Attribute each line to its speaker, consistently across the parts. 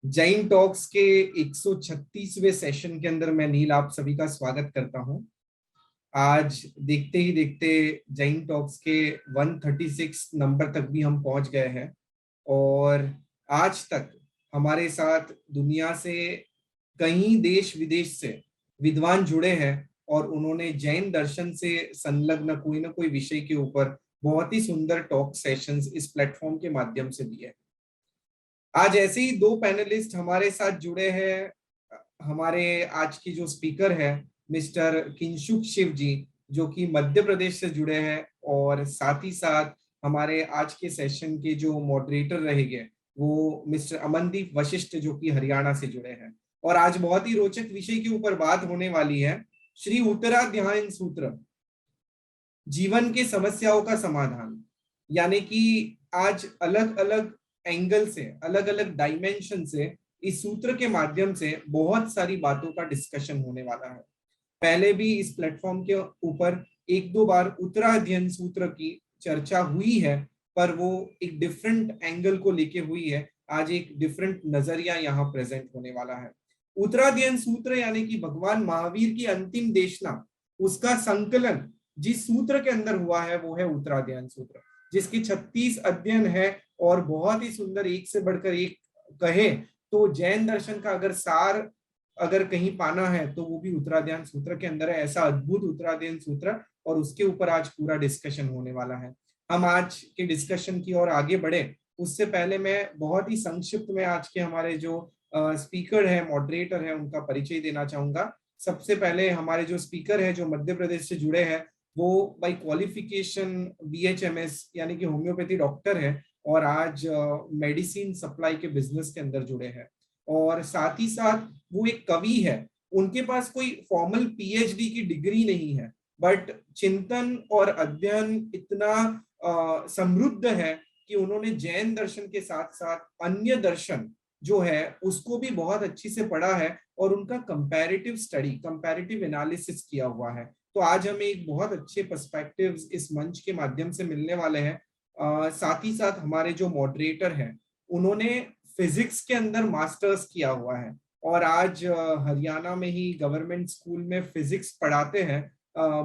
Speaker 1: Jain talks के 136वें session के अंदर मैं नील आप सभी का स्वागत करता हूं। आज देखते ही देखते जैन टॉक्स के 136 नंबर तक भी हम पहुंच गए हैं और आज तक हमारे साथ दुनिया से कई देश विदेश से विद्वान जुड़े हैं और उन्होंने जैन दर्शन से संलग्न कोई ना कोई विषय के ऊपर बहुत ही सुंदर टॉक सेशंस इस प्लेटफॉर्म के माध्यम से दिए। आज ऐसे ही दो पैनलिस्ट हमारे साथ जुड़े हैं। हमारे आज की जो स्पीकर है मिस्टर किंशुक शिव जी, जो कि मध्य प्रदेश से जुड़े हैं, और साथ ही साथ हमारे आज के सेशन के जो मॉडरेटर रहेंगे वो मिस्टर अमनदीप वशिष्ठ, जो कि हरियाणा से जुड़े हैं। और आज बहुत ही रोचक विषय के ऊपर बात होने वाली है, श्री उत्तराध्यायन सूत्र, जीवन के समस्याओं का समाधान। यानी कि आज अलग अलग एंगल से, अलग अलग डायमेंशन से इस सूत्र के माध्यम से बहुत सारी बातों का डिस्कशन होने वाला है। पहले भी इस प्लेटफॉर्म के ऊपर एक दो बार उत्तराध्ययन सूत्र की चर्चा हुई है, पर वो एक डिफरेंट एंगल को लेके हुई है। आज एक डिफरेंट नजरिया यहाँ प्रेजेंट होने वाला है। उत्तराध्ययन सूत्र यानी कि भगवान महावीर की अंतिम देशना, उसका संकलन जिस सूत्र के अंदर हुआ है वो है उत्तराध्ययन सूत्र, जिसकी 36 अध्ययन है और बहुत ही सुंदर, एक से बढ़कर एक कहे तो जैन दर्शन का अगर सार अगर कहीं पाना है तो वो भी उत्तराध्ययन सूत्र के अंदर है। ऐसा अद्भुत उत्तराध्ययन सूत्र, और उसके ऊपर आज पूरा डिस्कशन होने वाला है। हम आज के डिस्कशन की ओर आगे बढ़े उससे पहले मैं बहुत ही संक्षिप्त में आज के हमारे जो स्पीकर है, मॉडरेटर है, उनका परिचय देना चाहूंगा। सबसे पहले हमारे जो स्पीकर है जो मध्य प्रदेश से जुड़े हैं, वो बाई क्वालिफिकेशन BHMS यानी कि होम्योपैथी डॉक्टर है और आज मेडिसिन सप्लाई के बिजनेस के अंदर जुड़े हैं। और साथ ही साथ वो एक कवि है। उनके पास कोई फॉर्मल PhD की डिग्री नहीं है, बट चिंतन और अध्ययन इतना समृद्ध है कि उन्होंने जैन दर्शन के साथ साथ अन्य दर्शन जो है उसको भी बहुत अच्छी से पढ़ा है और उनका कंपैरेटिव स्टडी, कंपैरेटिव एनालिसिस किया हुआ है। तो आज हमें एक बहुत अच्छे पर्सपेक्टिव्स इस मंच के माध्यम से मिलने वाले हैं। साथ ही साथ हमारे जो मॉडरेटर हैं उन्होंने फिजिक्स के अंदर मास्टर्स किया हुआ है और आज हरियाणा में ही गवर्नमेंट स्कूल में फिजिक्स पढ़ाते हैं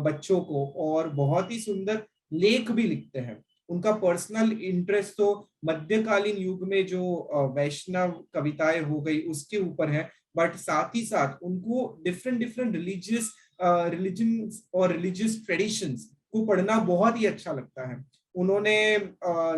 Speaker 1: बच्चों को, और बहुत ही सुंदर लेख भी लिखते हैं। उनका पर्सनल इंटरेस्ट तो मध्यकालीन युग में जो वैष्णव कविताएं हो गई उसके ऊपर है, बट साथ ही साथ उनको डिफरेंट डिफरेंट रिलीजन और रिलीजियस ट्रेडिशंस को पढ़ना बहुत ही अच्छा लगता है। उन्होंने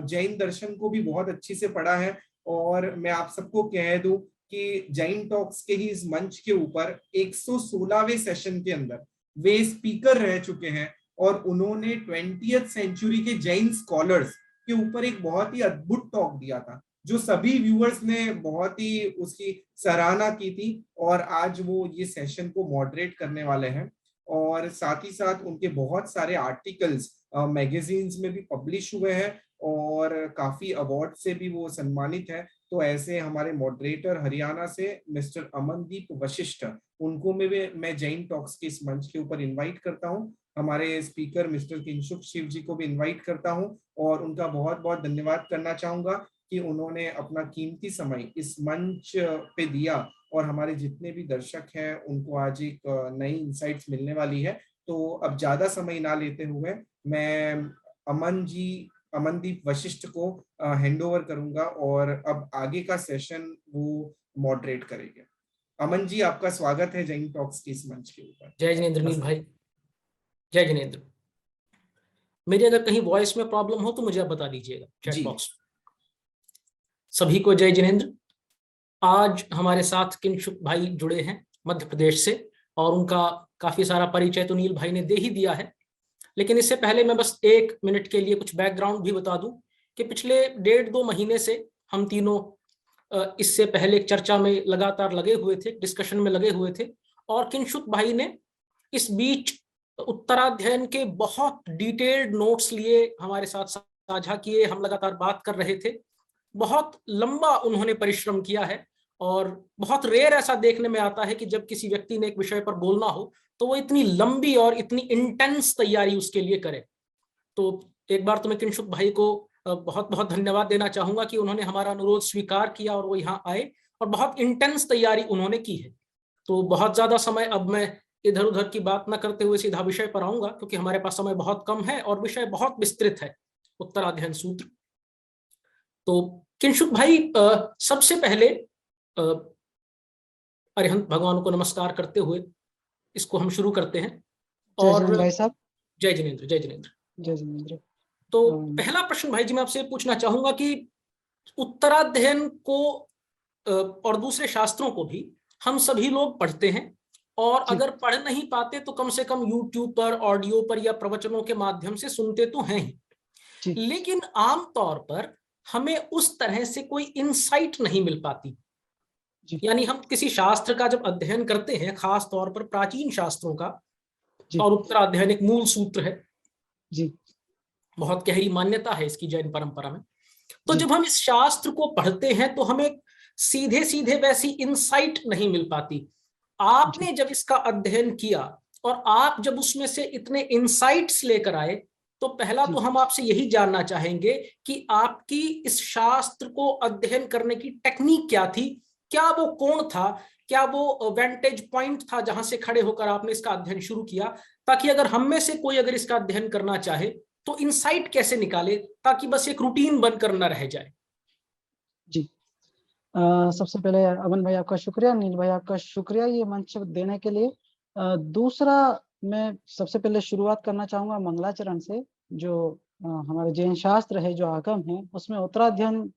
Speaker 1: जैन दर्शन को भी बहुत अच्छी से पढ़ा है। और मैं आप सबको कह दूं कि जैन टॉक्स के ही इस मंच के ऊपर 116वें सेशन के अंदर वे स्पीकर रह चुके हैं और उन्होंने 20th सेंचुरी के जैन स्कॉलर्स के ऊपर एक बहुत ही अद्भुत टॉक दिया था, जो सभी व्यूअर्स ने बहुत ही उसकी सराहना की थी। और आज वो ये सेशन को मॉडरेट करने वाले हैं। और साथ ही साथ उनके बहुत सारे आर्टिकल्स मैगजीन्स में भी पब्लिश हुए हैं और काफी अवार्ड से भी वो सम्मानित है। तो ऐसे हमारे मॉडरेटर हरियाणा से मिस्टर अमनदीप वशिष्ठ, उनको मैं जैन टॉक्स के इस मंच के ऊपर इनवाइट करता हूँ। हमारे स्पीकर मिस्टर किंशुक शिव जी को भी इनवाइट करता हूँ और उनका बहुत बहुत धन्यवाद करना चाहूंगा कि उन्होंने अपना कीमती समय इस मंच पे दिया और हमारे जितने भी दर्शक हैं उनको आज एक नई इंसाइट्स मिलने वाली है। तो अब ज्यादा समय ना लेते हुए मैं अमनदीप वशिष्ठ को हैंड ओवर करूंगा और अब आगे का सेशन वो मॉडरेट करेंगे। अमन जी, आपका स्वागत है जैन टॉक्स के इस मंच के ऊपर।
Speaker 2: जय जिनेंद्र नील भाई, जय जिनेंद्र। मेरी अगर कहीं वॉइस में प्रॉब्लम हो तो मुझे आप बता दीजिएगा चैट बॉक्स। सभी को जय जिनेंद्र। आज हमारे साथ किंशुक भाई जुड़े हैं मध्य प्रदेश से और उनका काफी सारा परिचय तो नील भाई ने दे ही दिया है, लेकिन इससे पहले मैं बस 1 मिनट के लिए कुछ बैकग्राउंड भी बता दूं कि पिछले 1.5-2 महीने से हम तीनों इससे पहले चर्चा में लगातार लगे हुए थे, डिस्कशन में लगे हुए थे, और किंशुक भाई ने इस बीच उत्तराध्ययन के बहुत डिटेल्ड नोट्स लिए हमारे साथ साझा किए। हम लगातार बात कर रहे थे। बहुत लंबा उन्होंने परिश्रम किया है और बहुत रेयर ऐसा देखने में आता है कि जब किसी व्यक्ति ने एक विषय पर बोलना हो तो वो इतनी लंबी और इतनी इंटेंस तैयारी उसके लिए करे। तो एक बार तो मैं किंशुक भाई को बहुत बहुत धन्यवाद देना चाहूंगा कि उन्होंने हमारा अनुरोध स्वीकार किया और वो यहाँ आए और बहुत इंटेंस तैयारी उन्होंने की है। तो बहुत ज्यादा समय अब मैं इधर उधर की बात न करते हुए सीधा विषय पर आऊंगा, क्योंकि हमारे पास समय बहुत कम है और विषय बहुत विस्तृत है, उत्तराध्ययन सूत्र। तो किंशुक भाई, सबसे पहले अरिहंत भगवान को नमस्कार करते हुए इसको हम शुरू करते हैं।
Speaker 3: जय
Speaker 2: और
Speaker 3: जिनेंद्र भाई साहब।
Speaker 2: जय जिनेंद्र, जय जिनेंद्र।
Speaker 3: जय जिनेंद्र।
Speaker 2: तो पहला प्रश्न भाई जी मैं आपसे पूछना चाहूंगा कि उत्तराध्ययन को और दूसरे शास्त्रों को भी हम सभी लोग पढ़ते हैं, और अगर पढ़ नहीं पाते तो कम से कम यूट्यूब पर, ऑडियो पर या प्रवचनों के माध्यम से सुनते तो हैं ही, लेकिन आमतौर पर हमें उस तरह से कोई इंसाइट नहीं मिल पाती। यानी हम किसी शास्त्र का जब अध्ययन करते हैं, खास तौर पर प्राचीन शास्त्रों का, और उत्तराध्ययन एक मूल सूत्र है
Speaker 3: जी,
Speaker 2: बहुत गहरी मान्यता है इसकी जैन परंपरा में, तो जब हम इस शास्त्र को पढ़ते हैं तो हमें सीधे सीधे वैसी इंसाइट नहीं मिल पाती। आपने जब इसका अध्ययन किया और आप जब उसमें से इतने इंसाइट्स लेकर आए, तो पहला तो हम आपसे यही जानना चाहेंगे कि आपकी इस शास्त्र को अध्ययन करने की टेक्निक क्या थी, क्या वो कोण था, क्या वो वेंटेज पॉइंट था जहां से खड़े होकर आपने इसका अध्ययन शुरू किया, ताकि अगर हम में से कोई अगर इसका अध्ययन करना चाहे तो इंसाइट कैसे निकाले, ताकि बस एक रूटीन बनकर न रह जाए।
Speaker 3: जी, सबसे पहले अमन भाई आपका शुक्रिया, नील भाई आपका शुक्रिया ये मंच देने के लिए। दूसरा, मैं सबसे पहले शुरुआत करना चाहूंगा मंगलाचरण से, जो हमारे जैन शास्त्र है, जो आगम है, उसमें उत्तराध्ययन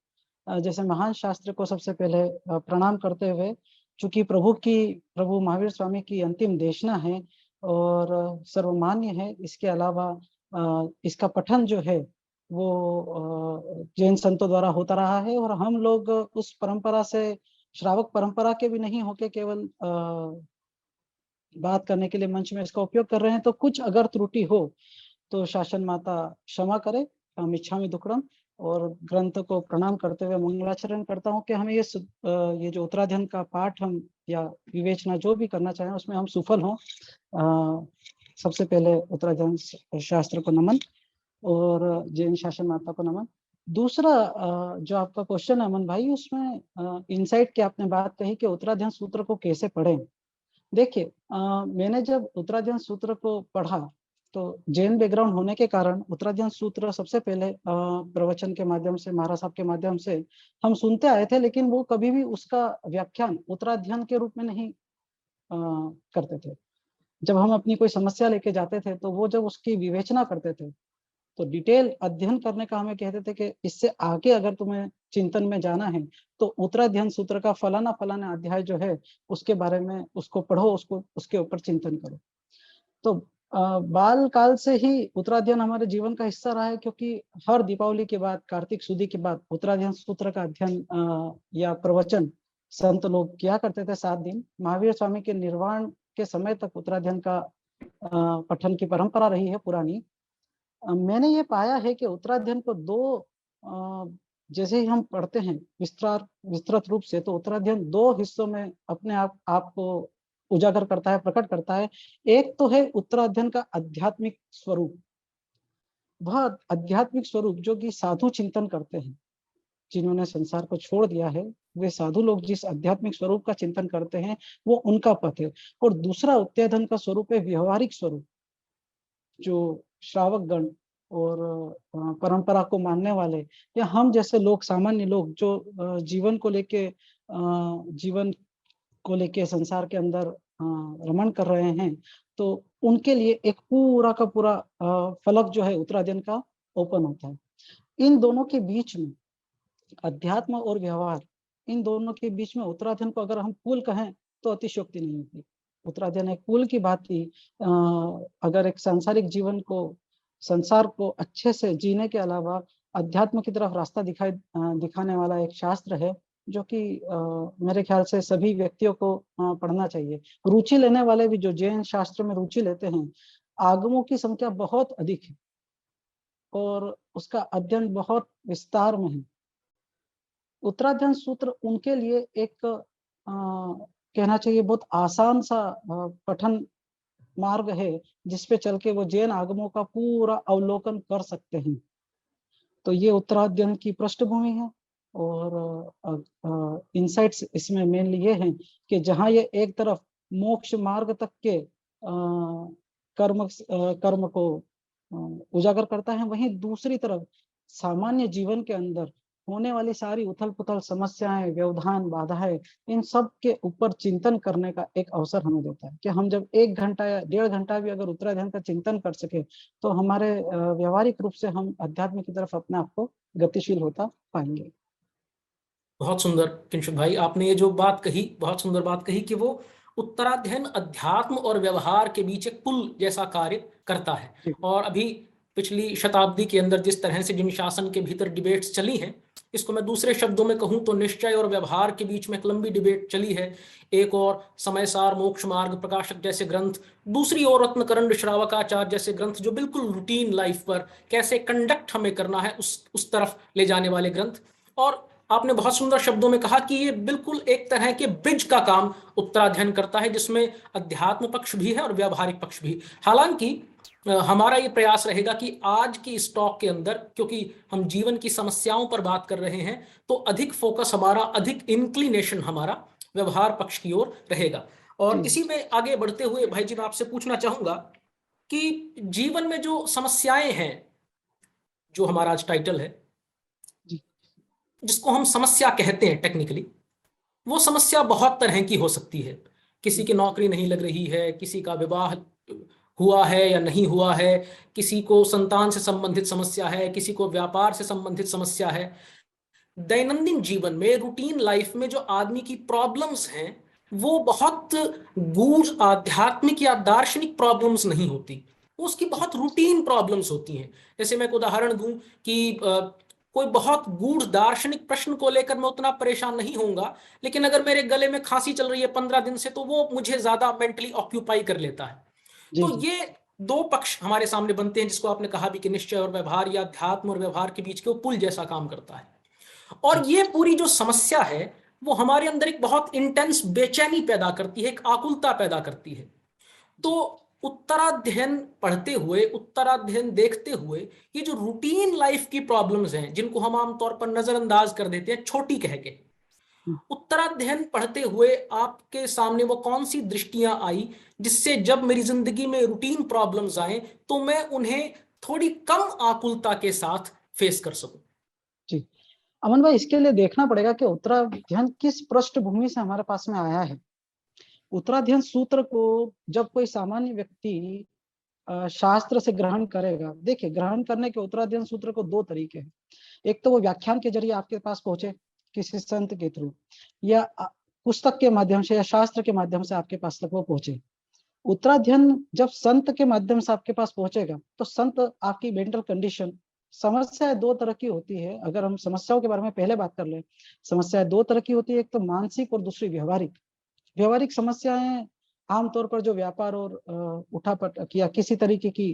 Speaker 3: जैसे महान शास्त्र को सबसे पहले प्रणाम करते हुए, चूंकि प्रभु महावीर स्वामी की अंतिम देशना है और सर्वमान्य है, इसके अलावा इसका पठन जो है वो जैन संतों द्वारा होता रहा है, और हम लोग उस परंपरा से, श्रावक परंपरा के भी नहीं होके केवल बात करने के लिए मंच में इसका उपयोग कर रहे हैं। तो कुछ अगर त्रुटि हो तो शासन माता क्षमा करे, हम इच्छामि दुक्कडम, और ग्रंथ को प्रणाम करते हुए मंगलाचरण करता हूँ कि हमें ये जो उत्तराध्ययन का पाठ हम या विवेचना जो भी करना चाहें उसमें हम सफल हों। सबसे पहले उत्तराध्ययन शास्त्र को नमन और जैन शासन माता को नमन। दूसरा, जो आपका क्वेश्चन है अमन भाई, उसमें इनसाइट की आपने बात कही कि उत्तराध्ययन सूत्र को कैसे पढ़ें। देखिए, मैंने जब उत्तराध्ययन सूत्र को पढ़ा तो जैन बैकग्राउंड होने के कारण उत्तराध्ययन सूत्र सबसे पहले प्रवचन के माध्यम से, महाराज साहब के माध्यम से हम सुनते आए थे, लेकिन वो कभी भी उसका व्याख्यान उत्तराध्ययन के रूप में नहीं करते थे। जब हम अपनी कोई समस्या लेके जाते थे तो वो जब उसकी विवेचना करते थे तो डिटेल अध्ययन करने का हमें कहते थे कि इससे आगे अगर तुम्हें चिंतन में जाना है तो उत्तराध्ययन सूत्र का फलाना फलाना अध्याय जो है उसके बारे में उसको पढ़ो, उसके ऊपर चिंतन करो। तो बाल काल से ही उत्तराध्ययन हमारे जीवन का हिस्सा रहा है, क्योंकि हर दीपावली के बाद, कार्तिक सुदी के बाद उत्तराध्ययन सूत्र का अध्ययन या प्रवचन संत लोग किया करते थे 7 दिन। महावीर स्वामी के निर्वाण के समय तक उत्तराध्ययन का पठन की परंपरा रही है पुरानी। मैंने ये पाया है कि उत्तराध्ययन को दो, जैसे ही हम पढ़ते हैं विस्तृत रूप से, तो उत्तराध्ययन 2 हिस्सों में अपने आप को उजागर करता है, प्रकट करता है। एक तो है उत्तराध्ययन का आध्यात्मिक स्वरूप, वह आध्यात्मिक स्वरूप जो कि साधु चिंतन करते हैं, जिन्होंने संसार को छोड़ दिया है, वे साधु लोग जिस आध्यात्मिक स्वरूप का चिंतन करते हैं वो उनका पथ है। और दूसरा उत्तराध्ययन का स्वरूप है व्यवहारिक स्वरूप, जो श्रावक गण और परंपरा को मानने वाले या हम जैसे लोग, सामान्य लोग जो जीवन को लेके संसार के अंदर रमण कर रहे हैं, तो उनके लिए एक पूरा का पूरा फलक जो है उत्तराध्ययन का ओपन होता है। इन दोनों के बीच में अध्यात्म और व्यवहार, इन दोनों के बीच में उत्तराध्ययन को अगर हम पुल कहें तो अतिशयोक्ति नहीं होती। उत्तराध्ययन एक पुल की बात थी। अगर एक सांसारिक जीवन को, संसार को अच्छे से जीने के अलावा अध्यात्म की तरफ रास्ता दिखाने वाला एक शास्त्र है, जो कि मेरे ख्याल से सभी व्यक्तियों को पढ़ना चाहिए। रुचि लेने वाले भी जो जैन शास्त्र में रुचि लेते हैं, आगमों की संख्या बहुत अधिक है और उसका अध्ययन बहुत विस्तार में है। उत्तराध्ययन सूत्र उनके लिए एक कहना चाहिए बहुत आसान सा पठन मार्ग है, जिसपे चल के वो जैन आगमों का पूरा अवलोकन कर सकते हैं। तो ये उत्तराध्ययन की पृष्ठभूमि है। और इंसाइट्स इसमें मेनली ये हैं कि जहाँ ये एक तरफ मोक्ष मार्ग तक के कर्म को उजागर करता है, वहीं दूसरी तरफ सामान्य जीवन के अंदर होने वाली सारी उथल पुथल समस्याएं, व्यवधान, बाधाएं, इन सब के ऊपर चिंतन करने का एक अवसर हमें देता है कि हम जब 1 घंटा या 1.5 घंटा भी अगर उत्तराध्ययन का चिंतन कर सके तो हमारे व्यवहारिक रूप से हम अध्यात्म की तरफ अपने आप को गतिशील होता पाएंगे।
Speaker 2: बहुत सुंदर किंशुक भाई, आपने ये जो बात कही, बहुत सुंदर बात कही कि वो उत्तराध्ययन अध्यात्म और व्यवहार के बीच एक पुल जैसा कार्य करता है। और अभी पिछली शताब्दी के अंदर जिस तरह से जिन शासन के भीतर डिबेट्स चली हैं, इसको मैं दूसरे शब्दों में कहूं तो निश्चय और व्यवहार के बीच में एक लंबी डिबेट चली है। एक और समयसार, मोक्ष मार्ग प्रकाशक जैसे ग्रंथ, दूसरी ओर रत्नकरंड श्रावकाचार्य जैसे ग्रंथ जो बिल्कुल रूटीन लाइफ पर कैसे कंडक्ट हमें करना है उस तरफ ले जाने वाले ग्रंथ। और आपने बहुत सुंदर शब्दों में कहा कि ये बिल्कुल एक तरह के ब्रिज का काम उत्तराध्ययन करता है, जिसमें अध्यात्म पक्ष भी है और व्यावहारिक पक्ष भी। हालांकि हमारा ये प्रयास रहेगा कि आज की इस टॉक के अंदर, क्योंकि हम जीवन की समस्याओं पर बात कर रहे हैं, तो अधिक फोकस हमारा, अधिक इंक्लिनेशन हमारा व्यवहार पक्ष की ओर रहेगा। और इसी में आगे बढ़ते हुए भाई जी मैं आपसे पूछना चाहूंगा कि जीवन में जो समस्याएं हैं, जो हमारा आज टाइटल है जिसको हम समस्या कहते हैं टेक्निकली, वो समस्या बहुत तरह की हो सकती है। किसी की नौकरी नहीं लग रही है, किसी का विवाह हुआ है या नहीं हुआ है, किसी को संतान से संबंधित समस्या है, किसी को व्यापार से संबंधित समस्या है। दैनंदिन जीवन में, रूटीन लाइफ में जो आदमी की प्रॉब्लम्स हैं वो बहुत गूढ़ आध्यात्मिक या दार्शनिक प्रॉब्लम्स नहीं होती, उसकी बहुत रूटीन प्रॉब्लम्स होती हैं। जैसे मैं एक उदाहरण दूं कि कोई बहुत गूढ़ दार्शनिक प्रश्न को लेकर मैं उतना परेशान नहीं होऊंगा, लेकिन अगर मेरे गले में खांसी चल रही है 15 दिन से तो वो मुझे ज्यादा मेंटली ऑक्यूपाई कर लेता है। तो ये दो पक्ष हमारे सामने बनते हैं, जिसको आपने कहा भी कि निश्चय और व्यवहार या अध्यात्म और व्यवहार के बीच के वो पुल जैसा काम करता है। और ये पूरी जो समस्या है वो हमारे अंदर एक बहुत इंटेंस बेचैनी पैदा करती है, एक आकुलता पैदा करती है। तो उत्तराध्ययन पढ़ते हुए, उत्तराध्ययन देखते हुए, ये जो रूटीन लाइफ की प्रॉब्लम्स हैं जिनको हम आमतौर पर नजरअंदाज कर देते हैं छोटी कह के, उत्तराध्ययन पढ़ते हुए आपके सामने वो कौन सी दृष्टियां आई जिससे जब मेरी जिंदगी में रूटीन प्रॉब्लम्स आए तो मैं उन्हें थोड़ी कम आकुलता के साथ फेस कर सकूं?
Speaker 3: जी अमन भाई, इसके लिए देखना पड़ेगा कि उत्तराध्ययन किस पृष्ठभूमि से हमारे पास में आया है। उत्तराध्ययन सूत्र को जब कोई सामान्य व्यक्ति शास्त्र से ग्रहण करेगा, देखिए ग्रहण करने के उत्तराध्ययन सूत्र को 2 तरीके हैं। एक तो वो व्याख्यान के जरिए आपके पास पहुंचे किसी संत के थ्रू, या पुस्तक के माध्यम से या शास्त्र के माध्यम से आपके पास तक वो पहुंचे। उत्तराध्ययन जब संत के माध्यम से आपके पास पहुंचेगा तो संत आपकी मेंटल कंडीशन, समस्याएं 2 तरह की होती है। अगर हम समस्याओं के बारे में पहले बात कर ले, समस्याएं 2 तरह की होती है, एक तो मानसिक और दूसरी व्यवहारिक। व्यवहारिक समस्याएं आमतौर पर जो व्यापार और उठापटक या किसी तरीके की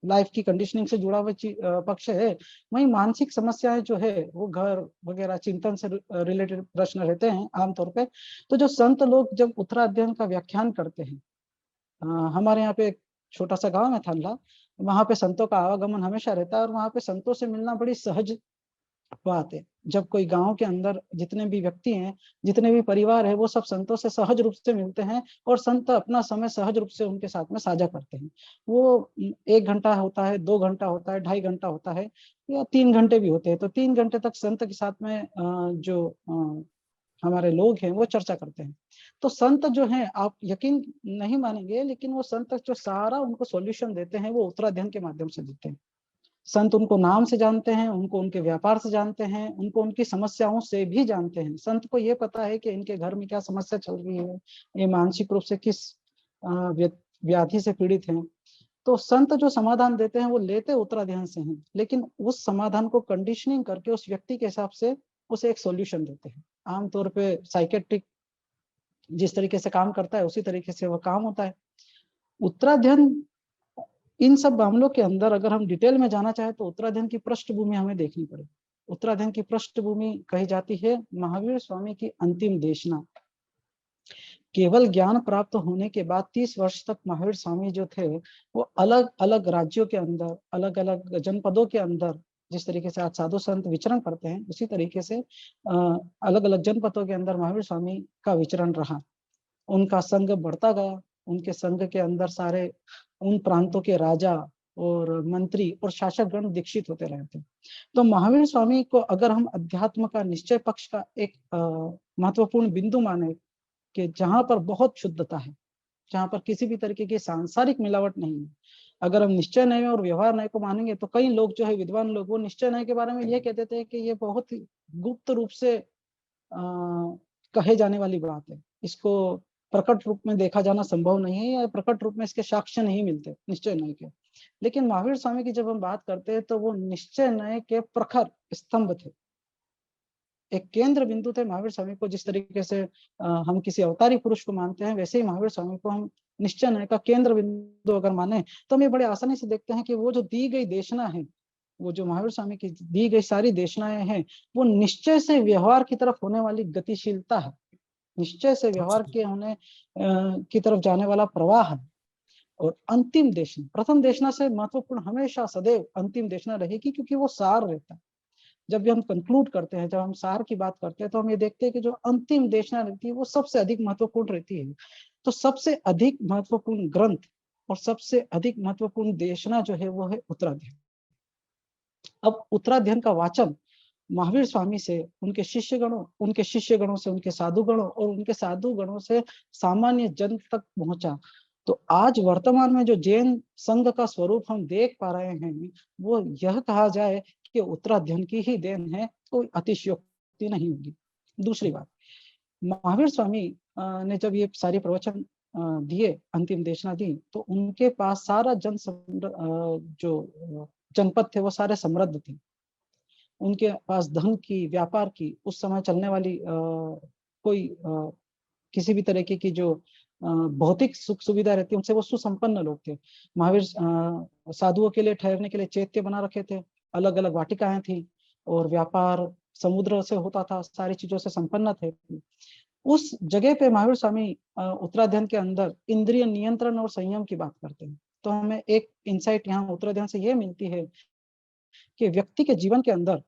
Speaker 3: लाइफ की कंडीशनिंग से जुड़ा हुआ पक्ष है। वहीं मानसिक समस्याएं जो है वो घर वगैरह चिंतन से रिलेटेड प्रश्न रहते हैं आमतौर पे। तो जो संत लोग जब उत्तराध्ययन का व्याख्यान करते हैं, हमारे यहाँ पे एक छोटा सा गांव है थानला, वहां पे संतों का आवागमन हमेशा रहता है और वहां पे संतों से मिलना बड़ी सहज बात है। जब कोई गांव के अंदर जितने भी व्यक्ति हैं, जितने भी परिवार है, वो सब संतों से सहज रूप से मिलते हैं और संत अपना समय सहज रूप से उनके साथ में साझा करते हैं। वो 1 घंटा होता है, 2 घंटा होता है, 2.5 घंटा होता है, या 3 घंटे भी होते हैं। तो 3 घंटे तक संत के साथ में जो हमारे लोग हैं वो चर्चा करते हैं। तो संत जो हैं, आप यकीन नहीं मानेंगे, लेकिन वो संत जो सारा उनको सॉल्यूशन देते हैं वो उत्तराध्ययन के माध्यम से देते हैं। संत उनको नाम से जानते हैं, उनको उनके व्यापार से जानते हैं, उनको उनकी समस्याओं से भी जानते हैं। संत को ये पता है कि इनके घर में क्या समस्या चल रही है, ये मानसिक रूप से किस व्याधि से पीड़ित हैं। तो संत जो समाधान देते हैं वो लेते उत्तराध्ययन से हैं, लेकिन उस समाधान को कंडीशनिंग करके उस व्यक्ति के हिसाब से उसे एक सॉल्यूशन देते हैं। आमतौर पे साइकेट्रिक जिस तरीके से काम करता है उसी तरीके से वह काम होता है। उत्तराध्ययन इन सब मामलों के अंदर अगर हम डिटेल में जाना चाहें तो उत्तराध्ययन की पृष्ठभूमि हमें देखनी पड़ेगी। उत्तराध्ययन की पृष्ठभूमि कही जाती है महावीर स्वामी की अंतिम देशना। केवल ज्ञान प्राप्त होने के बाद 30 वर्ष तक महावीर स्वामी जो थे वो अलग अलग राज्यों के अंदर, अलग अलग जनपदों के अंदर जिस तरीके से आज साधु संत विचरण करते हैं, उसी तरीके से अलग अलग जनपदों के अंदर महावीर स्वामी का विचरण रहा। उनका संघ बढ़ता गया, उनके संघ के अंदर सारे उन प्रांतों के राजा और मंत्री और शासक गण दीक्षित होते रहे थे। तो महावीर स्वामी को अगर हम अध्यात्म का निश्चय पक्ष का एक महत्वपूर्ण बिंदु माने कि जहां पर बहुत शुद्धता है, जहां पर किसी भी तरीके की सांसारिक मिलावट नहीं है, अगर हम निश्चय न्याय और व्यवहार न्याय को मानेंगे तो कई लोग जो है विद्वान लोग वो निश्चय न्याय के बारे में ये कहते थे कि ये बहुत ही गुप्त रूप से कहे जाने वाली बात है, इसको प्रकट रूप में देखा जाना संभव नहीं है या प्रकट रूप में इसके साक्ष्य नहीं मिलते निश्चय न्याय के। लेकिन महावीर स्वामी की जब हम बात करते हैं तो वो निश्चय न्याय के प्रखर स्तंभ थे, एक केंद्र बिंदु थे महावीर स्वामी को। जिस तरीके से हम किसी अवतारी पुरुष को मानते हैं, वैसे ही महावीर स्वामी को हम निश्चय न्याय का केंद्र बिंदु अगर माने तो हम ये बड़े आसानी से देखते हैं कि वो जो दी गई देशना है, वो जो महावीर स्वामी की दी गई सारी देशनाएं हैं, वो निश्चय से व्यवहार की तरफ होने वाली गतिशीलता है, निश्चय से व्यवहार के होने की तरफ जाने वाला प्रवाह है। और अंतिम देशना, प्रथम देशना से महत्वपूर्ण हमेशा सदैव अंतिम देशना रहेगी, क्योंकि वो सार रहता है। जब भी हम कंक्लूड करते हैं, जब हम सार की बात करते हैं, तो हम ये देखते हैं कि जो अंतिम देशना रहती है वो सबसे अधिक महत्वपूर्ण रहती है। तो सबसे अधिक महत्वपूर्ण ग्रंथ और सबसे अधिक महत्वपूर्ण देशना जो है वो है उत्तराध्ययन। अब उत्तराध्ययन का वाचन महावीर स्वामी से उनके शिष्यगणों से उनके साधुगणों और उनके साधुगणों से सामान्य जन तक पहुंचा। तो आज वर्तमान में जो जैन संघ का स्वरूप हम देख पा रहे हैं, वो यह कहा जाए कि उत्तराध्ययन की ही देन है, कोई अतिशयोक्ति नहीं होगी। दूसरी बात, महावीर स्वामी ने जब ये सारे प्रवचन दिए, अंतिम देशना दी, तो उनके पास सारा जो जनपद थे वो सारे समृद्ध थे। उनके पास धन की, व्यापार की, उस समय चलने वाली कोई किसी भी तरीके की जो भौतिक सुख सुविधा रहती है, उनसे वो सुसंपन्न लोग थे। महावीर साधुओं के लिए ठहरने के लिए चैत्य बना रखे थे, अलग अलग वाटिकाएं थी, और व्यापार समुद्र से होता था, सारी चीजों से संपन्न थे। उस जगह पे महावीर स्वामी उत्तराध्ययन के अंदर इंद्रिय नियंत्रण और संयम की बात करते हैं। तो हमें एक इंसाइट यहाँ उत्तराध्ययन से ये मिलती है कि व्यक्ति के जीवन के अंदर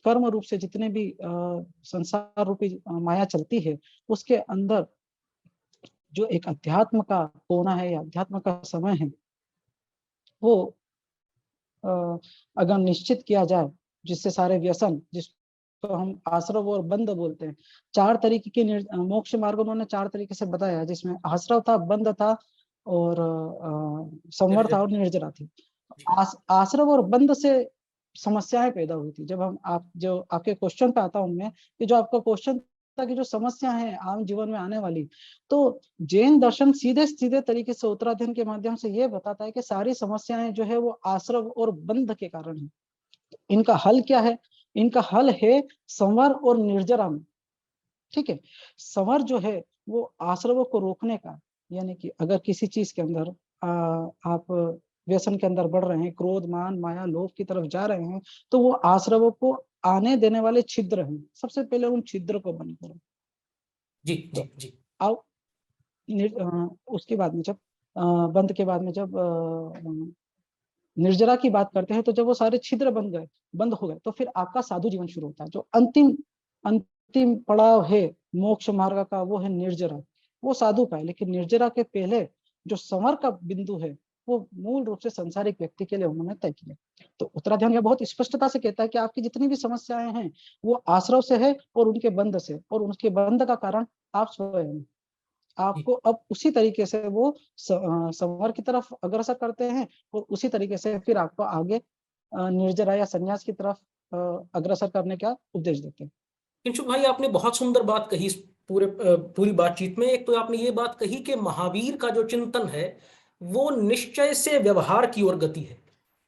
Speaker 3: कर्म रूप से जितने भी संसार रूपी माया चलती है, उसके अंदर जो एक अध्यात्म का कोना है या अध्यात्म का समय है, वो अगर निश्चित किया जाए, जिससे सारे व्यसन, जिसको हम आश्रव और बंध बोलते हैं, 4 तरीके के मोक्ष मार्ग उन्होंने 4 तरीके से बताया, जिसमें आश्रव था, बंध था और संवर था और निर्जरा थी। आश्रव और बंध से समस्याएं पैदा हुई थी। जब हम जो आपके क्वेश्चन पे आता हूं मैं, कि जो आपका क्वेश्चन था कि जो समस्या है आम जीवन में आने वाली, तो जैन दर्शन सीधे सीधे तरीके से उत्तराध्ययन के माध्यम से ये बताता है कि सारी समस्याएं जो है वो आश्रव और बंध के कारण है। इनका हल क्या है? इनका हल है संवर और निर्जरा में। ठीक है, संवर जो है वो आश्रवों को रोकने का, यानी कि अगर किसी चीज के अंदर आप व्यसन के अंदर बढ़ रहे हैं, क्रोध, मान, माया, लोभ की तरफ जा रहे हैं, तो वो आश्रवों को आने देने वाले छिद्र हैं। सबसे पहले उन छिद्र को बंद करो।
Speaker 2: जी जी जी।
Speaker 3: आओ उसके बाद में जब बंद के बाद में जब निर्जरा की बात करते हैं, तो जब वो सारे छिद्र बंद हो गए, तो फिर आपका साधु जीवन शुरू होता है। जो अंतिम पड़ाव है मोक्ष मार्ग का, वो है निर्जरा, वो साधु का है। लेकिन निर्जरा के पहले जो संवर का बिंदु है, वो मूल रूप से संसारिक व्यक्ति के लिए उन्होंने तय किया। तो उत्तराध्ययन यह बहुत स्पष्टता से कहता है कि आपकी जितनी भी समस्याएं हैं वो आश्रव से है और उनके बंध से, और उनके बंध का कारण आप स्वयं। आपको अब उसी तरीके से वो संवर की तरफ अग्रसर करते हैं, और उसी तरीके से फिर आपको आगे निर्जरा या संन्यास की तरफ अग्रसर करने का उपदेश देते हैं।
Speaker 2: किंशुक भाई, आपने बहुत सुंदर बात कही इस पूरी बातचीत में। एक तो आपने ये बात कही कि महावीर का जो चिंतन है वो निश्चय से व्यवहार की ओर गति है।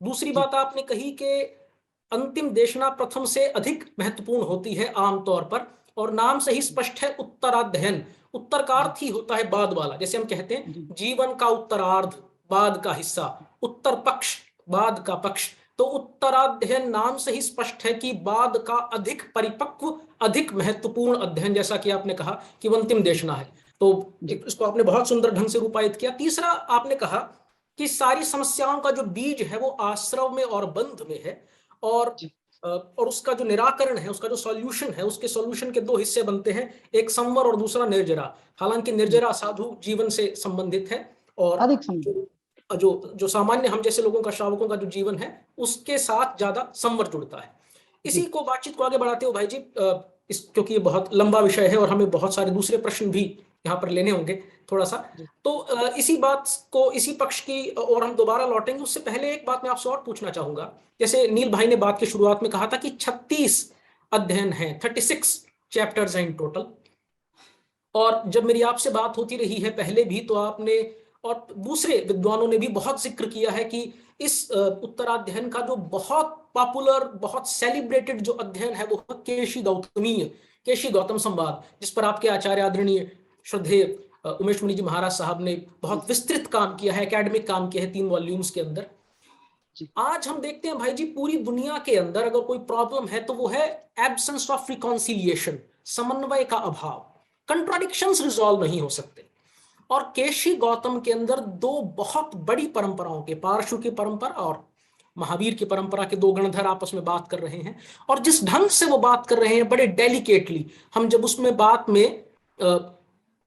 Speaker 2: दूसरी बात आपने कही कि अंतिम देशना प्रथम से अधिक महत्वपूर्ण होती है आमतौर पर, और नाम से ही स्पष्ट है उत्तराध्ययन। उत्तर का अर्थ ही होता है बाद वाला। जैसे हम कहते हैं जीवन का उत्तरार्ध, बाद का हिस्सा, उत्तर पक्ष, बाद का पक्ष। तो उत्तराध्ययन नाम से ही स्पष्ट है कि बाद का अधिक परिपक्व, अधिक महत्वपूर्ण अध्ययन, जैसा कि आपने कहा कि अंतिम देशना है। तो इसको आपने बहुत सुंदर ढंग से रूपायित किया। तीसरा आपने कहा कि सारी समस्याओं का जो बीज है वो आश्रव में और बंध में है, और उसका जो निराकरण है, उसका जो सॉल्यूशन है, उसके सॉल्यूशन के दो हिस्से बनते हैं, एक संवर और दूसरा निर्जरा। हालांकि निर्जरा साधु जीवन से संबंधित है और
Speaker 3: अधिक
Speaker 2: जो सामान्य हम जैसे लोगों का, श्रावकों का जो जीवन है उसके साथ ज्यादा संवर जुड़ता है। इसी को बातचीत को आगे बढ़ाते हो भाई जी, क्योंकि ये बहुत लंबा विषय है और हमें बहुत सारे दूसरे प्रश्न भी यहाँ पर लेने होंगे थोड़ा सा, तो इसी बात को, इसी पक्ष की और हम दोबारा लौटेंगे। उससे पहले एक बात मैं आपसे और पूछना चाहूंगा। जैसे नील भाई ने बात की शुरुआत में कहा था कि 36 अध्ययन हैं, 36 चैप्टर्स हैं इन टोटल। और जब मेरी आपसे बात होती रही है पहले भी, तो आपने और दूसरे विद्वानों ने भी बहुत जिक्र किया है कि इस उत्तराध्ययन का जो बहुत पॉपुलर, बहुत सेलिब्रेटेड जो अध्ययन है वो केशी गौतम संवाद, जिस पर आपके आचार्य आदरणीय श्रद्धेय उमेश मुनि जी महाराज साहब ने बहुत विस्तृत काम किया है, एकेडमिक काम किया है 3 वॉल्यूम्स के अंदर। आज हम देखते हैं भाई जी, पूरी दुनिया के अंदर अगर कोई प्रॉब्लम है तो वो है एब्सेंस ऑफ रिकॉन्सिलिएशन, समन्वय का अभाव, कंट्राडिक्शंस रिजॉल्व नहीं हो सकते। और केशी गौतम के अंदर 2 बहुत बड़ी परंपराओं के, पारशु की परंपरा और महावीर की परंपरा के 2 गणधर आपस में बात कर रहे हैं, और जिस ढंग से वो बात कर रहे हैं बड़े डेलिकेटली, हम जब उसमें बात में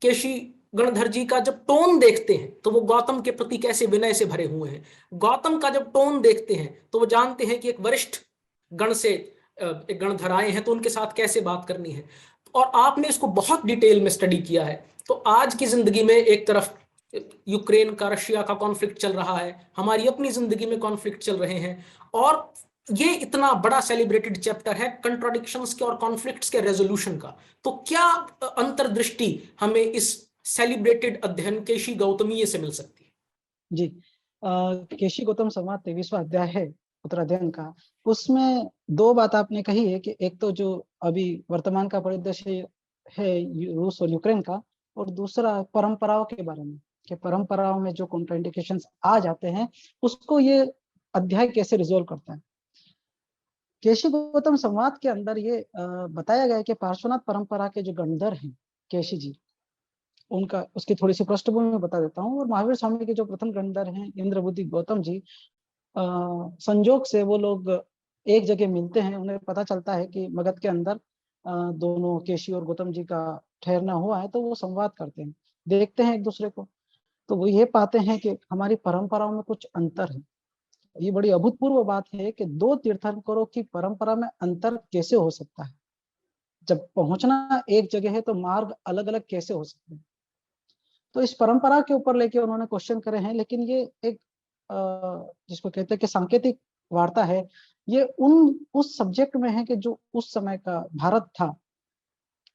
Speaker 2: केशी गणधर जी का जब टोन देखते हैं तो वो गौतम के प्रति कैसे विनय से भरे हुए हैं। गौतम का जब टोन देखते हैं तो वो जानते हैं कि एक वरिष्ठ गण से एक गणधर आए हैं तो उनके साथ कैसे बात करनी है। और आपने इसको बहुत डिटेल में स्टडी किया है। तो आज की जिंदगी में एक तरफ यूक्रेन का, रशिया का कॉन्फ्लिक्ट चल रहा है, हमारी अपनी जिंदगी में कॉन्फ्लिक्ट चल रहे हैं, और ये इतना बड़ा सेलिब्रेटेड चैप्टर है कंट्राडिक्शंस के और कॉन्फ्लिक्ट्स के रेजोल्यूशन का। तो क्या अंतर्दृष्टि हमें इस सेलिब्रेटेड अध्ययन केशी गौतमीय से मिल सकती है?
Speaker 3: जी, केशी गौतम संवाद 23वां अध्याय है उत्तराध्ययन का। उसमें 2 बात आपने कही है कि एक तो जो अभी वर्तमान का परिदृश्य है रूस और यूक्रेन का, और दूसरा परंपराओं के बारे में कि परंपराओं में जो कॉन्ट्राइंडिकेशंस आ जाते हैं उसको ये अध्याय कैसे रिजोल्व करता है। केशी गौतम संवाद के अंदर ये बताया गया है कि पार्श्वनाथ परंपरा के जो गणधर हैं केशी जी, उनका, उसकी थोड़ी सी पृष्ठभूमि में बता देता हूँ। और महावीर स्वामी के जो प्रथम गणधर हैं इंद्रबुद्धि गौतम जी, संजोग से वो लोग एक जगह मिलते हैं। उन्हें पता चलता है कि मगध के अंदर दोनों केशी और गौतम जी का ठहरना हुआ है, तो वो संवाद करते हैं, देखते हैं एक दूसरे को, तो वो ये पाते हैं कि हमारी परंपराओं में कुछ अंतर है। ये बड़ी अभूतपूर्व बात है कि 2 तीर्थंकरों की परंपरा में अंतर कैसे हो सकता है। जब पहुंचना एक जगह है तो मार्ग अलग अलग कैसे हो सकते हैं। तो इस परंपरा के ऊपर लेके उन्होंने क्वेश्चन करे हैं। लेकिन ये एक जिसको कहते हैं कि सांकेतिक वार्ता है, ये उस सब्जेक्ट में है कि जो उस समय का भारत था,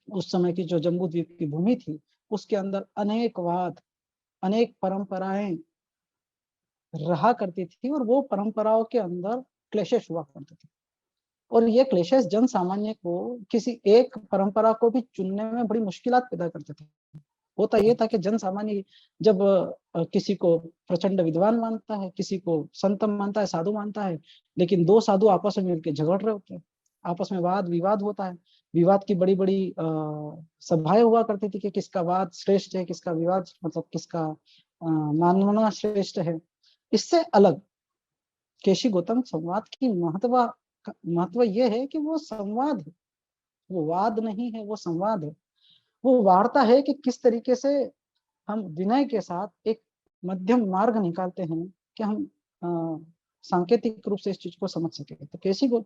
Speaker 3: उस समय की जो जम्बूद्वीप की भूमि थी, उसके अंदर अनेक वाद, अनेक परंपराएं रहा करती थी, और वो परंपराओं के अंदर क्लेशेस हुआ करते थे। और ये क्लेशेस जन सामान्य को किसी एक परंपरा को भी चुनने में बड़ी मुश्किलात पैदा करते थे। होता ये था कि जन सामान्य जब किसी को प्रचंड विद्वान मानता है, किसी को संत मानता है, साधु मानता है, लेकिन 2 साधु आपस में मिलकर झगड़ रहे होते हैं, आपस में वाद विवाद होता है। विवाद की बड़ी बड़ी सभाएं हुआ करती थी कि किसका वाद श्रेष्ठ है, किसका विवाद मतलब किसका मानना श्रेष्ठ है। इससे अलग केशी गौतम संवाद की महत्व यह है कि वो संवाद है, वो वाद नहीं है, वो संवाद है, वो वार्ता है कि किस तरीके से हम विनय के साथ एक मध्यम मार्ग निकालते हैं कि हम सांकेतिक रूप से इस चीज को समझ सके। तो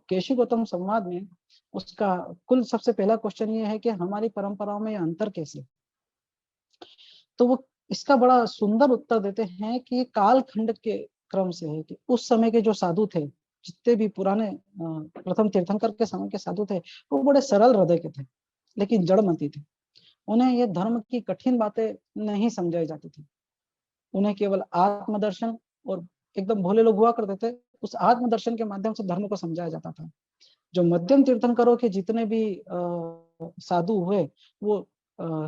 Speaker 3: केशी गौतम संवाद में उसका कुल सबसे पहला क्वेश्चन ये है कि हमारी परंपराओं में अंतर कैसे। तो वो इसका बड़ा सुंदर उत्तर देते हैं कि कालखंड के क्रम से है कि उस समय के जो साधु थे, जितने भी पुराने प्रथम तीर्थंकर के समय के साधु थे, वो बड़े सरल हृदय के थे लेकिन जड़मती थे। उन्हें ये धर्म की कठिन बातें नहीं समझाई जाती थी। उन्हें केवल आत्मदर्शन, और एकदम भोले लोग हुआ करते थे, उस आत्मदर्शन के माध्यम से धर्म को समझाया जाता था। जो मध्यम तीर्थंकरों के जितने भी साधु हुए, वो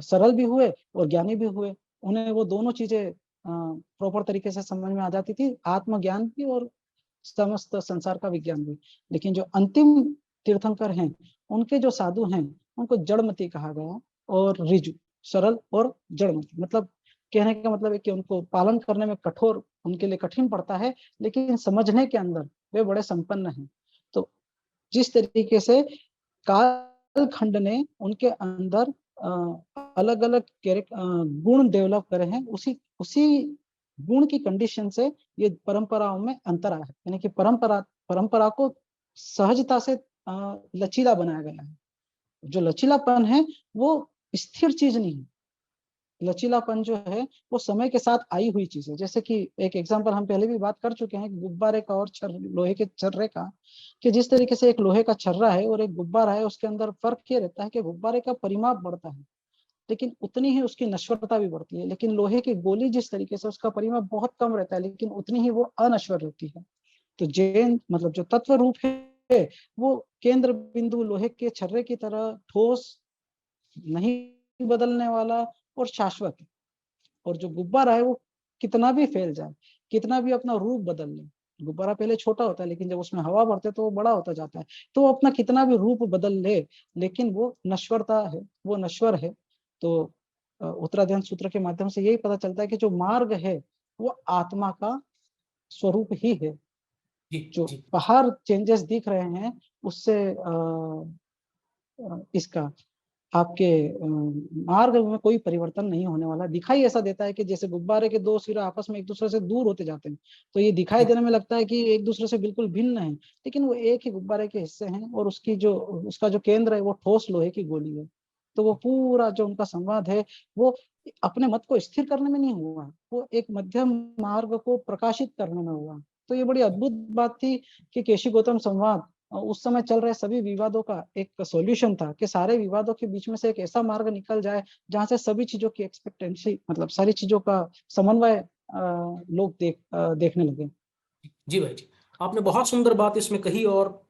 Speaker 3: सरल भी हुए और ज्ञानी भी हुए। उन्हें वो दोनों चीजें प्रॉपर तरीके से समझ में आ जाती थी, आत्मज्ञान भी और समस्त संसार का विज्ञान भी। लेकिन जो अंतिम तीर्थंकर हैं, उनके जो साधु हैं, उनको जड़मती कहा गया, और रिजु, सरल और जड़मती, मतलब कहने का मतलब है कि उनको पालन करने में कठोर, उनके लिए कठिन पड़ता है, लेकिन समझने के अंदर वे बड़े संपन्न हैं। तो जिस तरीके से कालखंड ने उनके अंदर अलग अलग गुण डेवलप करे हैं, उसी उसी गुण की कंडीशन से ये परंपराओं में अंतर आया है। यानी कि परंपरा को सहजता से लचीला बनाया गया है। जो लचीलापन है वो स्थिर चीज नहीं है। लचीलापन जो है वो समय के साथ आई हुई चीज है। जैसे कि एक एग्जांपल हम पहले भी बात कर चुके हैं, गुब्बारे का और लोहे के छर्रे का, कि जिस तरीके से एक लोहे का छर्रा है और एक गुब्बारा है, उसके अंदर फर्क ये रहता है कि गुब्बारे का परिमाप बढ़ता है लेकिन उतनी ही उसकी नश्वरता भी बढ़ती है। लेकिन लोहे की गोली जिस तरीके से उसका परिमाप बहुत कम रहता है लेकिन उतनी ही वो अनश्वर रहती है। तो जैन मतलब जो तत्व रूप है वो केंद्र बिंदु लोहे के छर्रे की तरह ठोस, नहीं बदलने वाला और शाश्वत है। और जो गुब्बारा है वो कितना भी फैल जाए, कितना भी अपना रूप बदल ले, गुब्बारा पहले छोटा होता है लेकिन जब उसमें हवा भरते है तो वो बड़ा होता जाता है, तो वो अपना कितना भी रूप बदल ले लेकिन वो नश्वरता है, वो नश्वर है। तो उत्तराध्ययन सूत्र के माध्यम से यही पता चलता है कि जो मार्ग है वो आत्मा का स्वरूप ही है। जो बाहर चेंजेस दिख रहे हैं उससे इसका आपके मार्ग में कोई परिवर्तन नहीं होने वाला। दिखाई ऐसा देता है कि जैसे गुब्बारे के दो सिरे आपस में एक दूसरे से दूर होते जाते हैं, तो ये दिखाई देने में लगता है कि एक दूसरे से बिल्कुल भिन्न है, लेकिन वो एक ही गुब्बारे के हिस्से हैं और उसका जो केंद्र है वो ठोस लोहे की गोली है। तो वो पूरा जो उनका संवाद है वो अपने मत को स्थिर करने में नहीं हुआ, वो एक मध्यम मार्ग को प्रकाशित करने में हुआ। तो ये बड़ी अद्भुत बात थी कि केशी गौतम संवाद उस समय चल रहे सभी विवादों का एक सॉल्यूशन था, कि सारे विवादों के बीच में से एक ऐसा मार्ग निकल जाए जहां से सभी चीजों की एक्सपेक्टेंसी, मतलब सारी चीजों का समन्वय लोग देखने लगे।
Speaker 2: जी भाई जी, आपने बहुत सुंदर बात इसमें कही। और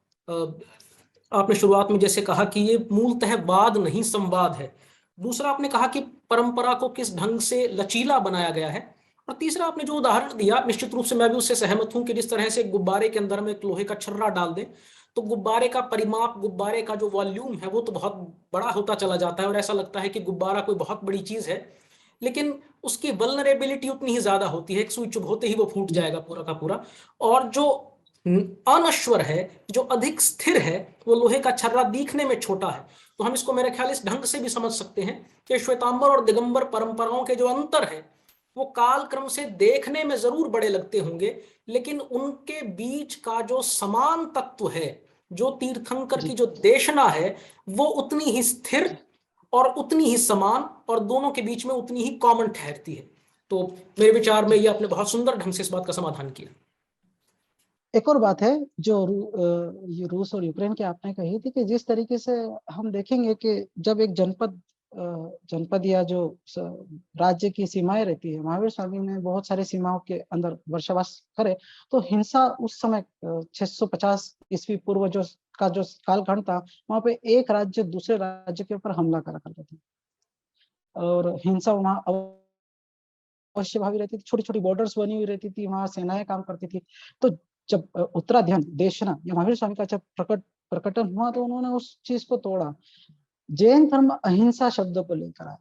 Speaker 2: आपने शुरुआत में जैसे कहा कि ये मूलतः वाद नहीं संवाद है। दूसरा आपने कहा कि परंपरा को किस ढंग से लचीला बनाया गया है। और तीसरा आपने जो उदाहरण दिया, निश्चित रूप से मैं भी उससे सहमत हूं कि जिस तरह से गुब्बारे के अंदर में एक लोहे का छर्रा डाल दें तो गुब्बारे का परिमाप, गुब्बारे का जो वॉल्यूम है वो तो बहुत बड़ा होता चला जाता है और ऐसा लगता है कि गुब्बारा कोई बहुत बड़ी चीज है, लेकिन उसकी वल्नरेबिलिटी उतनी ही ज्यादा होती है, एक सुई चुभ होते ही वो फूट जाएगा पूरा का पूरा। और जो अनश्वर है, जो अधिक स्थिर है, वो लोहे का छर्रा दिखने में छोटा है। तो हम इसको मेरे ख्याल इस ढंग से भी समझ सकते हैं कि श्वेतांबर और दिगंबर परंपराओं के जो अंतर है वो काल क्रम से देखने में जरूर बड़े लगते होंगे, लेकिन उनके बीच का जो समान तत्व है, जो तीर्थंकर की जो देशना है, वो उतनी ही स्थिर और उतनी ही समान और दोनों के बीच में उतनी ही कॉमन ठहरती है। तो मेरे विचार में ये आपने बहुत सुंदर ढंग से इस बात का समाधान किया।
Speaker 3: एक और बात है जो ये रूस और यूक्रेन की आपने कही थी, कि जिस तरीके से हम देखेंगे कि जब एक जनपद या जो राज्य की सीमाएं रहती है, महावीर स्वामी ने बहुत सारे सीमाओं के अंदर वर्षावास करे, तो हिंसा उस समय 650 ईस्वी पूर्व जो कालखंड था, वहां पे एक राज्य दूसरे राज्य के ऊपर हमला करा करते थे और हिंसा वहां अवश्य भावी रहती थी। छोटी छोटी बॉर्डर्स बनी हुई रहती थी, वहां सेनाएं काम करती थी। तो जब उत्तराध्ययन देशना या महावीर स्वामी का जब प्रकटन हुआ तो उन्होंने उस चीज को तोड़ा। जैन धर्म अहिंसा शब्द को लेकर आया।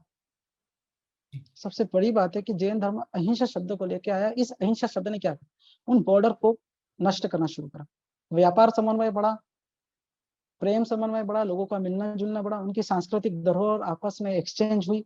Speaker 3: सबसे बड़ी बात है कि जैन धर्म अहिंसा शब्द को लेकर आया। इस अहिंसा शब्द ने क्या किया, उन बॉर्डर को नष्ट करना शुरू करा। व्यापार समन्वय बढ़ा, प्रेम समन्वय बढ़ा, लोगों का मिलना जुलना बढ़ा, उनकी सांस्कृतिक धरोहर आपस में एक्सचेंज हुई।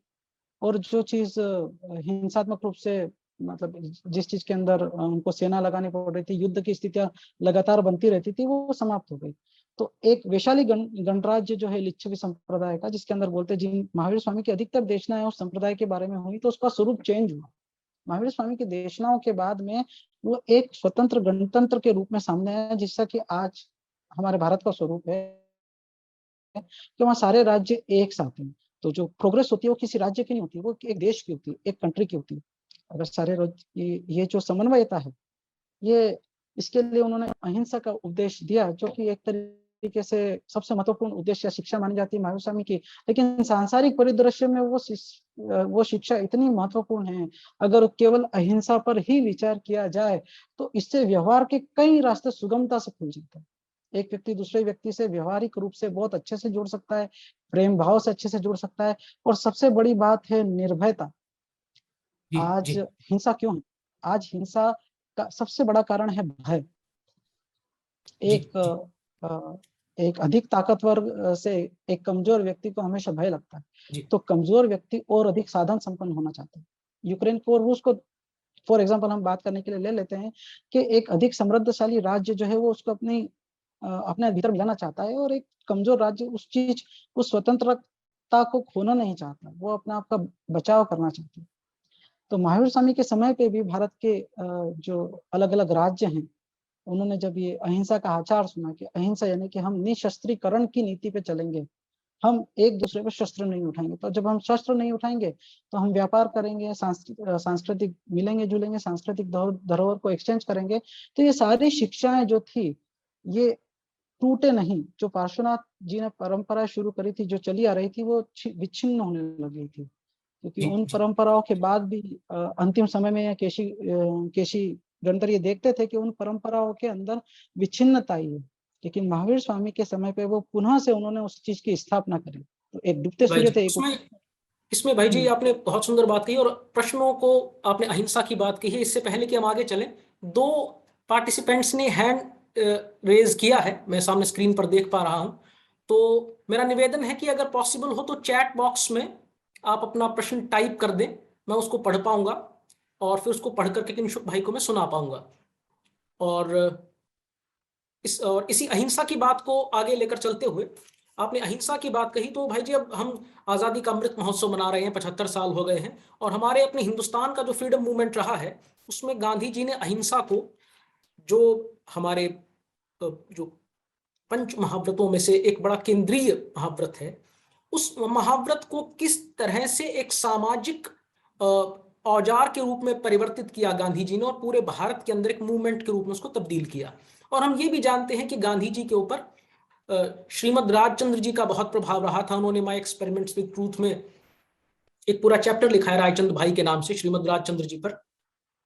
Speaker 3: और जो चीज हिंसात्मक रूप से, मतलब जिस चीज के अंदर उनको सेना लगानी पड़ रही थी, युद्ध की स्थितियां लगातार बनती रहती थी, वो समाप्त हो गई। तो एक वैशाली गणराज्य जो है लिच्छवी संप्रदाय का, जिसके अंदर बोलते जिन महावीर स्वामी की अधिकतर देशनाएं उस संप्रदाय के बारे में हुई, तो उसका स्वरूप चेंज हुआ। महावीर स्वामी की देशनाओं के बाद में वो एक स्वतंत्र गणतंत्र के रूप में सामने आया, जिसका कि आज हमारे भारत का स्वरूप है कि वहाँ सारे राज्य एक साथ हैं। तो जो प्रोग्रेस होती है वो किसी राज्य की नहीं होती, वो एक देश की होती है, एक कंट्री की होती है। अगर सारे ये जो समन्वयता है, ये इसके लिए उन्होंने अहिंसा का उपदेश दिया, जो कि एक तरीके से सबसे महत्वपूर्ण उद्देश्य या शिक्षा मानी जाती है महावीर स्वामी की। लेकिन सांसारिक परिदृश्य में वो शिक्षा इतनी महत्वपूर्ण है, अगर केवल अहिंसा पर ही विचार किया जाए तो इससे व्यवहार के कई रास्ते सुगमता से खुल जाते हैं। एक व्यक्ति दूसरे व्यक्ति से व्यवहारिक रूप से बहुत अच्छे से जुड़ सकता है, प्रेम भाव से अच्छे से जुड़ सकता है। और सबसे बड़ी बात है निर्भयता। आज हिंसा क्यों है? आज हिंसा का सबसे बड़ा कारण है भय। एक एक अधिक ताकतवर से एक कमजोर व्यक्ति को हमेशा भय लगता है, तो कमजोर व्यक्ति और अधिक साधन संपन्न होना चाहता है। यूक्रेन को और रूस को फॉर एग्जांपल हम बात करने के लिए ले लेते हैं कि एक अधिक समृद्धशाली राज्य जो है वो उसको अपने भीतर मिलाना चाहता है, और एक कमजोर राज्य उस स्वतंत्रता को खोना नहीं चाहता, वो अपने आप का बचाव करना चाहता है। तो महावीर स्वामी के समय पे भी भारत के जो अलग अलग राज्य हैं, उन्होंने जब ये अहिंसा का आचार सुना कि अहिंसा यानी कि हम निशस्त्रीकरण की नीति पे चलेंगे, हम एक दूसरे पर शस्त्र नहीं उठाएंगे, तो जब हम शस्त्र नहीं उठाएंगे तो हम व्यापार करेंगे, सांस्कृतिक मिलेंगे जुलेंगे, सांस्कृतिक धरोहर को एक्सचेंज करेंगे। तो ये सारी शिक्षाएं जो थी ये टूटे नहीं। जो पार्श्वनाथ जी ने परंपरा शुरू करी थी, जो चली आ रही थी, वो विच्छिन्न होने लगी थी, क्योंकि उन परंपराओं के बाद भी अंतिम समय में केशी गणधर ये देखते थे कि उन परंपराओं के अंदर विच्छिन्नता ही है, लेकिन महावीर स्वामी के समय पे वो पुनः से उन्होंने उस चीज की स्थापना करी। तो एक डूबते सूर्य थे।
Speaker 2: इसमें भाई जी आपने बहुत सुंदर बात कही, और प्रश्नों को आपने अहिंसा की बात की है। इससे पहले कि हम आगे चलें, 2 पार्टिसिपेंट्स ने हैंड रेज किया है, मैं सामने स्क्रीन पर देख पा रहा हूं। तो मेरा निवेदन है कि अगर पॉसिबल हो तो चैट बॉक्स में आप अपना प्रश्न टाइप कर दें, मैं उसको पढ़ पाऊंगा और फिर उसको पढ़ करके किंशुक भाई को मैं सुना पाऊंगा। और इसी अहिंसा की बात को आगे लेकर चलते हुए, आपने अहिंसा की बात कही, तो भाई जी अब हम आज़ादी का अमृत महोत्सव मना रहे हैं, 75 साल हो गए हैं, और हमारे अपने हिंदुस्तान का जो फ्रीडम मूवमेंट रहा है उसमें गांधी जी ने अहिंसा को, जो हमारे जो पंच महाव्रतों में से एक बड़ा केंद्रीय महाव्रत है, उस महाव्रत को किस तरह से एक सामाजिक औजार के रूप में परिवर्तित किया गांधी जी ने, और पूरे भारत के अंदर एक मूवमेंट के रूप में उसको तब्दील किया। और हम ये भी जानते हैं कि गांधी जी के ऊपर श्रीमद राजचंद्र जी का बहुत प्रभाव रहा था। उन्होंने माय एक्सपेरिमेंट्स विद ट्रूथ में एक पूरा चैप्टर लिखा है राजचंद्र भाई के नाम से, श्रीमद राजचंद्र जी पर।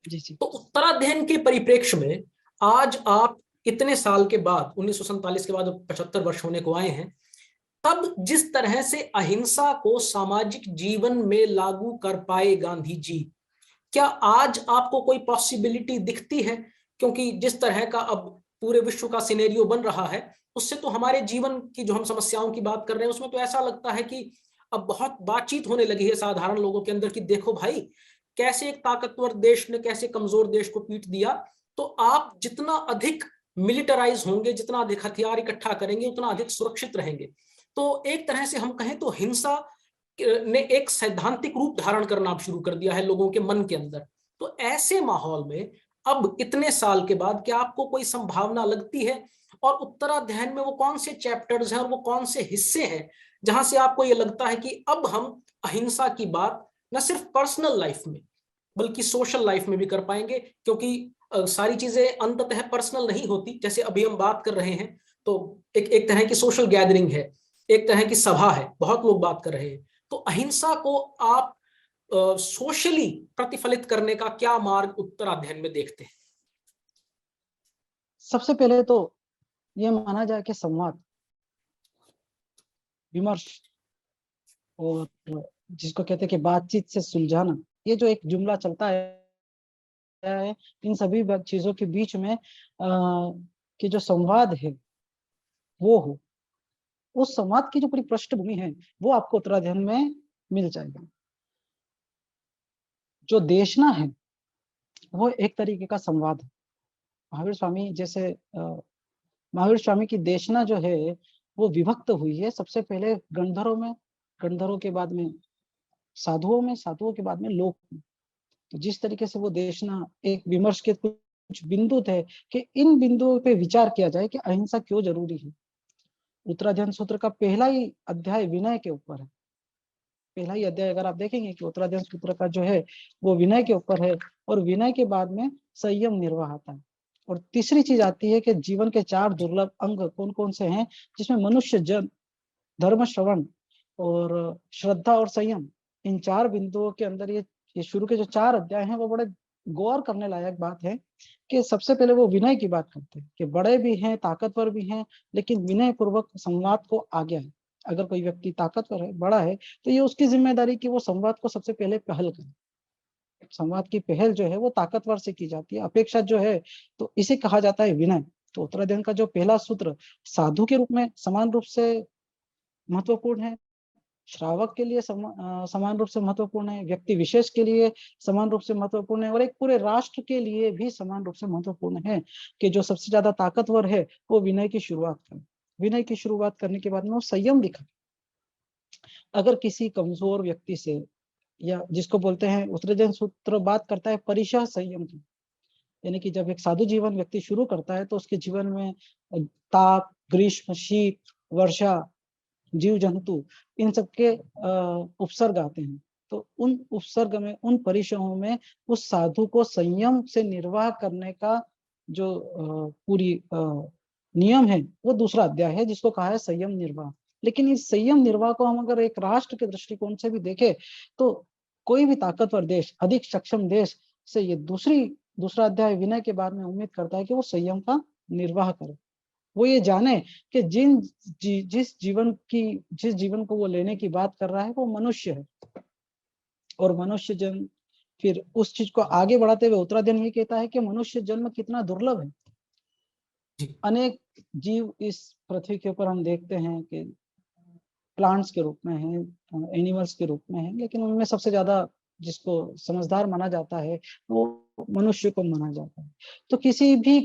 Speaker 3: जी।
Speaker 2: तो उत्तराध्ययन के परिप्रेक्ष्य में आज आप इतने साल के बाद, 1947 के बाद 75 वर्ष होने को आए हैं, तब जिस तरह से अहिंसा को सामाजिक जीवन में लागू कर पाए गांधी जी, क्या आज आपको कोई पॉसिबिलिटी दिखती है? क्योंकि जिस तरह का अब पूरे विश्व का सिनेरियो बन रहा है, उससे तो हमारे जीवन की जो हम समस्याओं की बात कर रहे हैं उसमें तो ऐसा लगता है कि अब बहुत बातचीत होने लगी है साधारण लोगों के अंदर कि देखो भाई, कैसे एक ताकतवर देश ने कैसे कमजोर देश को पीट दिया। तो आप जितना अधिक मिलिटराइज होंगे, जितना अधिक हथियार इकट्ठा करेंगे, उतना अधिक सुरक्षित रहेंगे। तो एक तरह से हम कहें तो हिंसा ने एक सैद्धांतिक रूप धारण करना शुरू कर दिया है लोगों के मन के अंदर। तो ऐसे माहौल में अब इतने साल के बाद क्या आपको कोई संभावना लगती है, और उत्तराध्ययन में वो कौन से चैप्टर्स हैं और वो कौन से हिस्से हैं जहां से आपको ये लगता है कि अब हम अहिंसा की बात न सिर्फ पर्सनल लाइफ में बल्कि सोशल लाइफ में भी कर पाएंगे? क्योंकि सारी चीजें अंततः पर्सनल नहीं होती। जैसे अभी हम बात कर रहे हैं तो एक तरह की सोशल गैदरिंग है, एक तरह की सभा है, बहुत लोग बात कर रहे हैं। तो अहिंसा को आप सोशली प्रतिफलित करने का क्या मार्ग उत्तराध्ययन में देखते हैं?
Speaker 3: सबसे पहले तो ये माना जाए कि संवाद, विमर्श, और जिसको कहते हैं कि बातचीत से सुलझाना, ये जो एक जुमला चलता है इन सभी चीजों के बीच में कि जो संवाद है वो हो, उस संवाद की जो पूरी पृष्ठभूमि है वो आपको उत्तराध्ययन में मिल जाएगा। जो देशना है वो एक तरीके का संवाद है। महावीर स्वामी जैसे महावीर स्वामी की देशना जो है वो विभक्त हुई है, सबसे पहले गणधरों में, गणधरों के बाद में साधुओं में, साधुओं के बाद में लोक में। तो जिस तरीके से वो देशना एक विमर्श के कुछ बिंदु थे कि इन बिंदुओं पे विचार किया जाए कि अहिंसा क्यों जरूरी है। उत्तराध्ययन सूत्र का पहला ही अध्याय विनय के ऊपर है। पहला ही अध्याय अगर आप देखेंगे कि उत्तराध्ययन सूत्र का जो है वो विनय के ऊपर है, और विनय के बाद में संयम निर्वाह आता है। और तीसरी चीज आती है कि जीवन के 4 दुर्लभ अंग कौन कौन से हैं, जिसमें मनुष्य जन, धर्म, श्रवण और श्रद्धा और संयम, इन 4 बिंदुओं के अंदर ये शुरू के जो 4 अध्याय हैं वो बड़े गौर करने लायक बात है। कि सबसे पहले वो विनय की बात करते हैं कि बड़े भी हैं, ताकतवर भी हैं, लेकिन विनय पूर्वक संवाद को आगे है। अगर कोई व्यक्ति ताकतवर है, बड़ा है, तो ये उसकी जिम्मेदारी कि वो संवाद को सबसे पहले पहल करे। संवाद की पहल जो है वो ताकतवर से की जाती है, अपेक्षा जो है, तो इसे कहा जाता है विनय। तो उत्तराध्ययन का जो पहला सूत्र साधु के रूप में समान रूप से महत्वपूर्ण है, श्रावक के लिए समान रूप से महत्वपूर्ण है, व्यक्ति विशेष के लिए समान रूप से महत्वपूर्ण है, और एक पूरे राष्ट्र के लिए भी समान रूप से महत्वपूर्ण है कि जो सबसे ज्यादा ताकतवर है वो विनय की शुरुआत करे। विनय की शुरुआत करने के बाद में वो संयम दिखा। अगर किसी कमजोर व्यक्ति से, या जिसको बोलते हैं उत्तराध्ययन सूत्र बात करता है परिशः संयम की, यानी कि जब एक साधु जीवन व्यक्ति शुरू करता है तो उसके जीवन में ताप, ग्रीष्म, शीत, वर्षा, जीव जंतु, इन सबके उपसर्ग आते हैं। तो उन उपसर्ग में, उन परिशहों में उस साधु को संयम से निर्वाह करने का जो पूरी नियम है वो दूसरा अध्याय है, जिसको कहा है संयम निर्वाह। लेकिन इस संयम निर्वाह को हम अगर एक राष्ट्र के दृष्टिकोण से भी देखें तो कोई भी ताकतवर देश, अधिक सक्षम देश से ये दूसरा अध्याय विनय के बाद में उम्मीद करता है कि वो संयम का निर्वाह करे। वो ये जाने कि जिस जीवन को वो लेने की बात कर रहा है वो मनुष्य है, और मनुष्य जन्म, फिर उस चीज को आगे बढ़ाते हुए उत्तराध्ययन ये कहता है कि मनुष्य जन्म कितना दुर्लभ है। अनेक जीव इस पृथ्वी के ऊपर हम देखते हैं कि प्लांट्स के रूप में है, एनिमल्स के रूप में है, लेकिन उनमें सबसे ज्यादा जिसको समझदार माना जाता है वो मनुष्य को माना जाता है। तो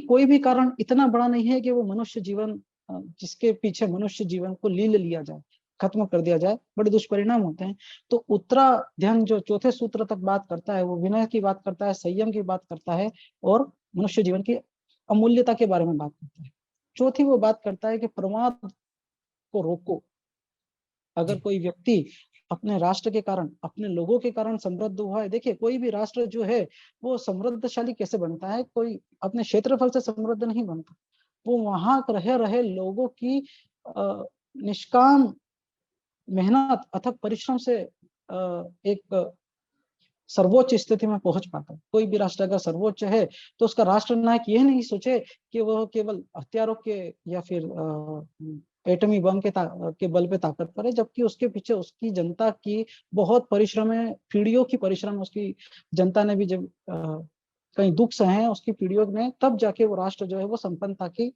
Speaker 3: कोई भी कारण इतना बड़ा नहीं है कि वो मनुष्य जीवन, जिसके पीछे मनुष्य जीवन को लील लिया जाए, खत्म कर दिया जाए, बड़े दुष्परिणाम होते हैं। तो उत्तराध्ययन जो चौथे सूत्र तक बात करता है वो विनय की बात करता है, संयम की बात करता है, और मनुष्य जीवन की अमूल्यता के बारे में बात करता है। चौथी वो बात करता है कि प्रमाद को रोको। अगर कोई व्यक्ति अपने राष्ट्र के कारण, अपने लोगों के कारण समृद्ध हुआ है, देखिए कोई भी राष्ट्र जो है वो समृद्धशाली कैसे बनता है, कोई अपने क्षेत्रफल से समृद्ध नहीं बनता, वो वहां रहे लोगों की निष्काम मेहनत, अथक परिश्रम से एक सर्वोच्च स्थिति में पहुंच पाता है। कोई भी राष्ट्र अगर सर्वोच्च है तो उसका राष्ट्र नायक यह नहीं सोचे कि वह केवल हथियारों के या फिर एटमी बम के बल पे ताकत पर है, जबकि उसके पीछे उसकी जनता की बहुत परिश्रम है, पीढ़ियों की परिश्रम उसकी जनता ने भी जब कई दुख सहे उसकी पीढ़ियों में, तब जाके वो राष्ट्र जो है वो संपन्नता की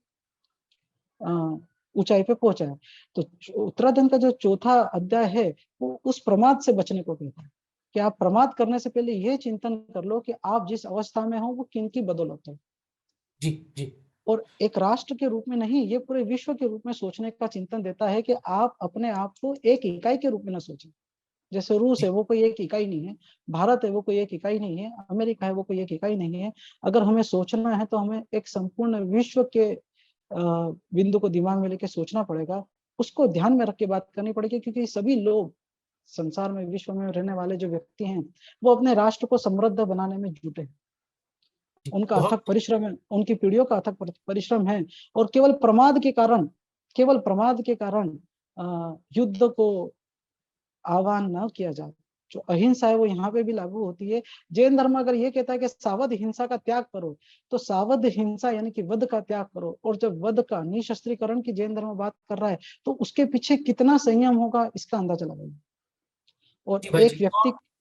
Speaker 3: ऊंचाई पे पहुंचा है। तो उत्तराध्ययन का जो चौथा अध्याय है वो उस प्रमाद से बचने को कहता है कि आप प्रमाद करने से पहले ये चिंतन कर लो कि आप जिस अवस्था में हो वो किन की बदौलत है। जी। और एक राष्ट्र के रूप में नहीं, ये पूरे विश्व के रूप में सोचने का चिंतन देता है कि आप अपने आप को एक इकाई के रूप में ना सोचें। जैसे रूस है वो कोई एक इकाई नहीं है, भारत है वो कोई एक इकाई नहीं है, अमेरिका है वो कोई एक इकाई नहीं है। अगर हमें सोचना है तो हमें एक संपूर्ण विश्व के बिंदु को दिमाग में लेके सोचना पड़ेगा, उसको ध्यान में रख के बात करनी पड़ेगी, क्योंकि सभी लोग संसार में, विश्व में रहने वाले जो व्यक्ति हैं वो अपने राष्ट्र को समृद्ध बनाने में जुटे हैं। उनका अथक परिश्रम है, उनकी पीढ़ियों का अथक परिश्रम है, और केवल प्रमाद के कारण युद्ध को आह्वान न किया जाए। जो अहिंसा है वो यहाँ पे भी लागू होती है। जैन धर्म अगर ये कहता है कि सावध हिंसा का त्याग करो, तो सावध हिंसा यानी कि वध का त्याग करो। और जब वध का, निशस्त्रीकरण की जैन धर्म बात कर रहा है, तो उसके पीछे कितना संयम होगा इसका अंदाजा लगाइए। और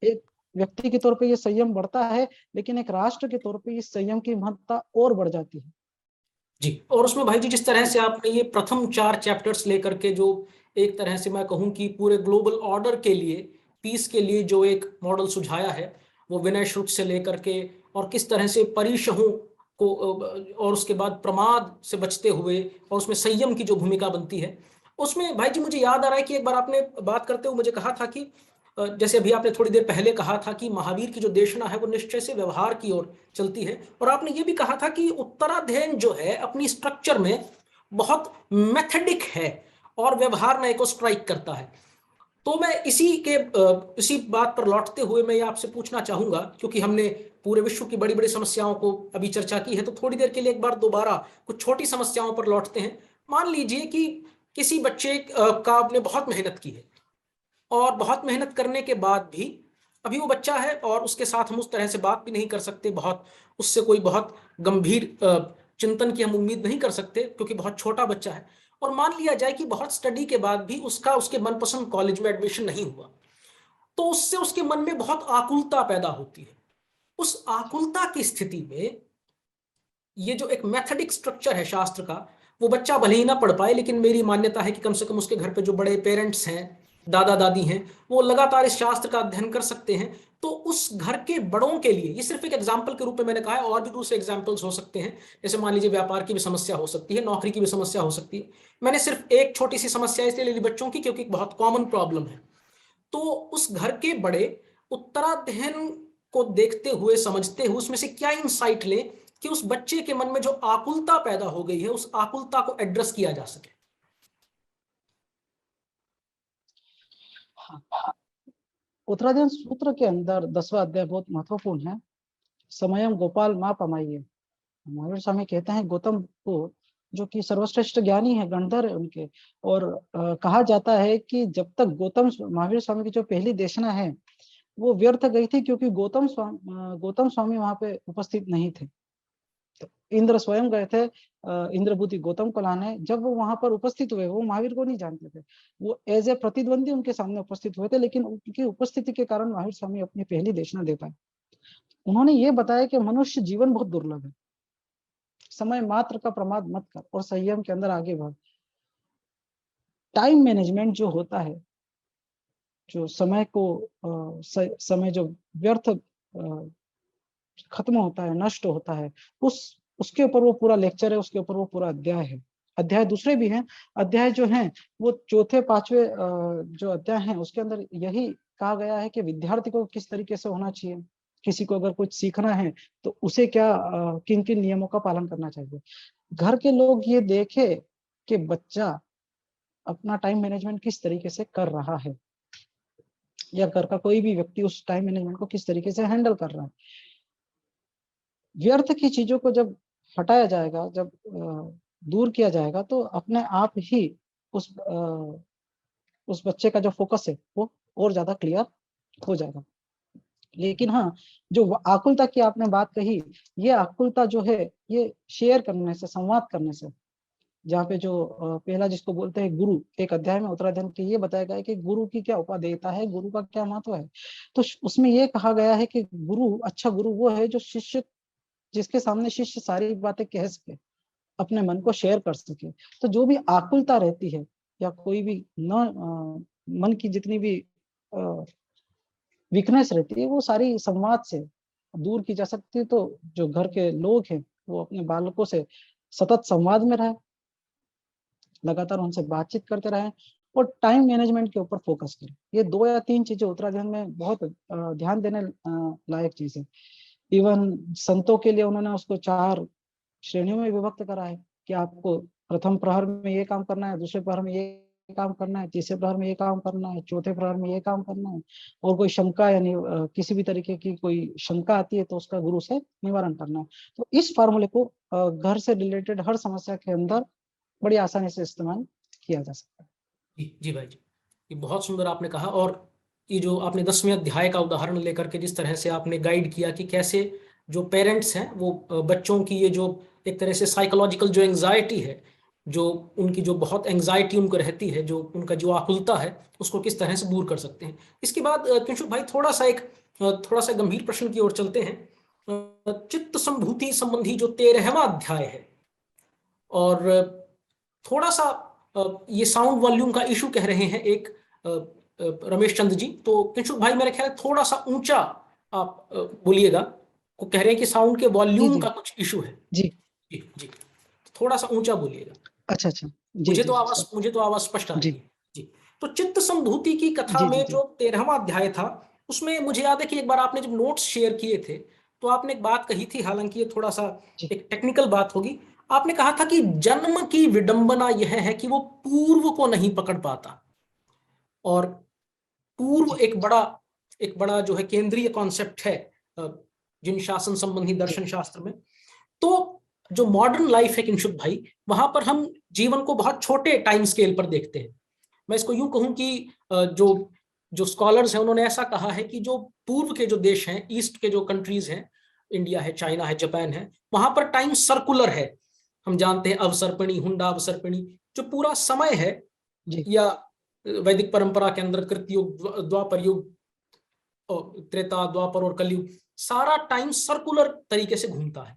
Speaker 3: एक व्यक्ति के तौर पे ये संयम बढ़ता है, लेकिन एक राष्ट्र के तौर पे इस संयम की महत्ता और बढ़ जाती है।
Speaker 2: जी, और उसमें भाई जी जिस तरह से आपने ये प्रथम 4 चैप्टर्स लेकर के जो एक तरह से मैं कहूं कि पूरे ग्लोबल ऑर्डर के लिए, पीस के लिए जो एक मॉडल सुझाया है, वो विनय श्रुत से लेकर के और किस तरह से परिशहों को और उसके बाद प्रमाद से बचते हुए और उसमें संयम की जो भूमिका बनती है, उसमें भाई जी मुझे याद आ रहा है कि एक बार आपने बात करते हुए मुझे कहा था कि जैसे अभी आपने थोड़ी देर पहले कहा था कि महावीर की जो देशना है वो निश्चय से व्यवहार की ओर चलती है, और आपने ये भी कहा था कि उत्तराध्ययन जो है अपनी स्ट्रक्चर में बहुत मेथडिक है और व्यवहार नए को स्ट्राइक करता है। तो मैं इसी बात पर लौटते हुए मैं ये आपसे पूछना चाहूंगा, क्योंकि हमने पूरे विश्व की बड़ी बड़ी समस्याओं को अभी चर्चा की है, तो थोड़ी देर के लिए एक बार दोबारा कुछ छोटी समस्याओं पर लौटते हैं। मान लीजिए कि किसी बच्चे का आपने बहुत मेहनत की है, और बहुत मेहनत करने के बाद भी अभी वो बच्चा है और उसके साथ हम उस तरह से बात भी नहीं कर सकते, उससे कोई बहुत गंभीर चिंतन की हम उम्मीद नहीं कर सकते क्योंकि बहुत छोटा बच्चा है। और मान लिया जाए कि बहुत स्टडी के बाद भी उसके मनपसंद कॉलेज में एडमिशन नहीं हुआ, तो उससे उसके मन में बहुत आकुलता पैदा होती है। उस आकुलता की स्थिति में ये जो एक मैथडिक स्ट्रक्चर है शास्त्र का, वो बच्चा भले ही ना पढ़ पाए, लेकिन मेरी मान्यता है कि कम से कम उसके घर पे जो बड़े पेरेंट्स हैं, दादा दादी हैं, वो लगातार इस शास्त्र का अध्ययन कर सकते हैं। तो उस घर के बड़ों के लिए, ये सिर्फ एक एग्जाम्पल के रूप में मैंने कहा है, और भी दूसरे एग्जाम्पल्स हो सकते हैं। जैसे मान लीजिए व्यापार की भी समस्या हो सकती है, नौकरी की भी समस्या हो सकती है। मैंने सिर्फ एक छोटी सी समस्या इसलिए ले ली बच्चों की, क्योंकि बहुत कॉमन प्रॉब्लम है। तो उस घर के बड़े उत्तराध्ययन को देखते हुए, समझते हुए, उसमें से क्या इंसाइट ले कि उस बच्चे के मन में जो आकुलता पैदा हो गई है, उस आकुलता को एड्रेस किया जा सके।
Speaker 3: उत्तराध्ययन सूत्र के अंदर 10वां अध्याय बहुत महत्वपूर्ण है। समयम गोपाल माँ पमाइए। महावीर स्वामी कहते हैं गौतम को, जो कि सर्वश्रेष्ठ ज्ञानी है, गणधर है उनके, और कहा जाता है कि जब तक महावीर स्वामी की जो पहली देशना है वो व्यर्थ गई थी, क्योंकि गौतम स्वामी वहां पे उपस्थित नहीं थे। तो इंद्र स्वयं गए थे इंद्रभूति गौतम को लाने। जब वो वहां पर उपस्थित हुए, वो महावीर को नहीं जानते थे, वो एज ए प्रतिद्वंदी उनके सामने उपस्थित हुए थे, लेकिन उनकी उपस्थिति के कारण महावीर स्वामी अपनी पहली देशना दे पाए। उन्होंने ये बताया कि मनुष्य जीवन बहुत दुर्लभ है, समय मात्र का प्रमाद मत कर और संयम के अंदर आगे बढ़। टाइम मैनेजमेंट जो होता है, जो समय को समय जो व्यर्थ खत्म होता है, नष्ट होता है, उसके ऊपर वो पूरा लेक्चर है, उसके ऊपर वो पूरा अध्याय है। अध्याय दूसरे भी हैं, अध्याय जो हैं वो चौथे पांचवे जो अध्याय हैं उसके अंदर यही कहा गया है कि विद्यार्थी को किस तरीके से होना चाहिए, किसी को अगर कुछ सीखना है तो उसे क्या किन किन नियमों का पालन करना चाहिए। घर के लोग ये देखे कि बच्चा अपना टाइम मैनेजमेंट किस तरीके से कर रहा है, या घर का कोई भी व्यक्ति उस टाइम मैनेजमेंट को किस तरीके से हैंडल कर रहा है। व्यर्थ की चीजों को जब हटाया जाएगा, जब दूर किया जाएगा, तो अपने आप ही उस बच्चे का जो फोकस है वो और ज्यादा क्लियर हो जाएगा। लेकिन हाँ, जो आकुलता की आपने बात कही, ये आकुलता जो है ये शेयर करने से, संवाद करने से, जहाँ पे जो पहला जिसको बोलते हैं गुरु, एक अध्याय में उत्तराध्ययन के ये बताया गया है कि गुरु की क्या उपादेयता है, गुरु का क्या महत्व है। तो उसमें ये कहा गया है कि गुरु, अच्छा गुरु वो है जो जिसके सामने शिष्य सारी बातें कह सके, अपने मन को शेयर कर सके। तो जो भी आकुलता रहती है या कोई भी मन की जितनी भी वीकनेस रहती है, वो सारी संवाद से दूर की जा सकती है। तो जो घर के लोग हैं वो अपने बालकों से सतत संवाद में रहे, लगातार उनसे बातचीत करते रहे और टाइम मैनेजमेंट के ऊपर फोकस करें। ये 2 या 3 चीजें उत्तराध्ययन में बहुत ध्यान देने लायक चीज है। इवन संतों के लिए उन्होंने उसको 4 श्रेणियों में विभक्त करा है कि आपको प्रथम प्रहर में ये काम करना है, दूसरे प्रहर में ये काम करना है, तीसरे प्रहर में ये काम करना है, चौथे प्रहर में ये काम करना है। और कोई शंका यानी किसी भी तरीके की कोई शंका आती है तो उसका गुरु से निवारण करना है। तो इस फार्मूले को घर से रिलेटेड हर समस्या के अंदर बड़ी आसानी से इस्तेमाल किया जा सकता है।
Speaker 2: जी भाई जी, ये बहुत सुंदर आपने कहा। और ये जो आपने 10वें अध्याय का उदाहरण लेकर के जिस तरह से आपने गाइड किया कि कैसे जो पेरेंट्स हैं वो बच्चों की ये जो एक तरह से साइकोलॉजिकल जो एंजाइटी है, जो उनकी जो बहुत एंजाइटी उनको रहती है, जो उनका जो आकुलता है, उसको किस तरह से दूर कर सकते हैं। इसके बाद किंशुक भाई थोड़ा सा गंभीर प्रश्न की ओर चलते हैं। चित्त संभूति संबंधी जो 13वां अध्याय है, और थोड़ा सा ये साउंड वॉल्यूम का इशू कह रहे हैं एक रमेश चंद्र जी। तो किंशुक भाई मेरे ख्याल थोड़ा सा ऊंचा आप बोलिएगा, को कह रहे हैं कि साउंड के वॉल्यूम का कुछ इशू है।
Speaker 3: जी
Speaker 2: जी जी, थोड़ा सा ऊंचा बोलिएगा।
Speaker 3: अच्छा जी,
Speaker 2: मुझे तो आवाज स्पष्ट आ रही है जी। तो चित्त संभूति की कथा में जो 13वां अध्याय था, उसमें मुझे याद है कि एक बार आपने जब नोट्स शेयर किए थे तो आपने एक बात कही थी, हालांकि ये थोड़ा सा एक टेक्निकल बात होगी। आपने कहा था कि जन्म की विडंबना यह है कि वो पूर्व को नहीं पकड़ पाता, और पूर्व एक बड़ा जो है केंद्रीय कॉन्सेप्ट है जिन शासन संबंधी दर्शन शास्त्र में। तो जो मॉडर्न लाइफ है किंशुक भाई, वहां पर हम जीवन को बहुत छोटे टाइम स्केल पर देखते हैं। मैं इसको यूं कहूं कि जो स्कॉलर्स हैं उन्होंने ऐसा कहा है कि जो पूर्व के जो देश हैं, ईस्ट के जो कंट्रीज हैं, इंडिया है, चाइना है, जापान है, वहां पर टाइम सर्कुलर है। हम जानते हैं अवसर्पिणी, हुंडा अवसर्पिणी, जो पूरा समय है, या वैदिक परंपरा के अंदर कृतयुग, द्वापर युग, त्रेता, द्वापर और कलयुग, सारा टाइम सर्कुलर तरीके से घूमता है।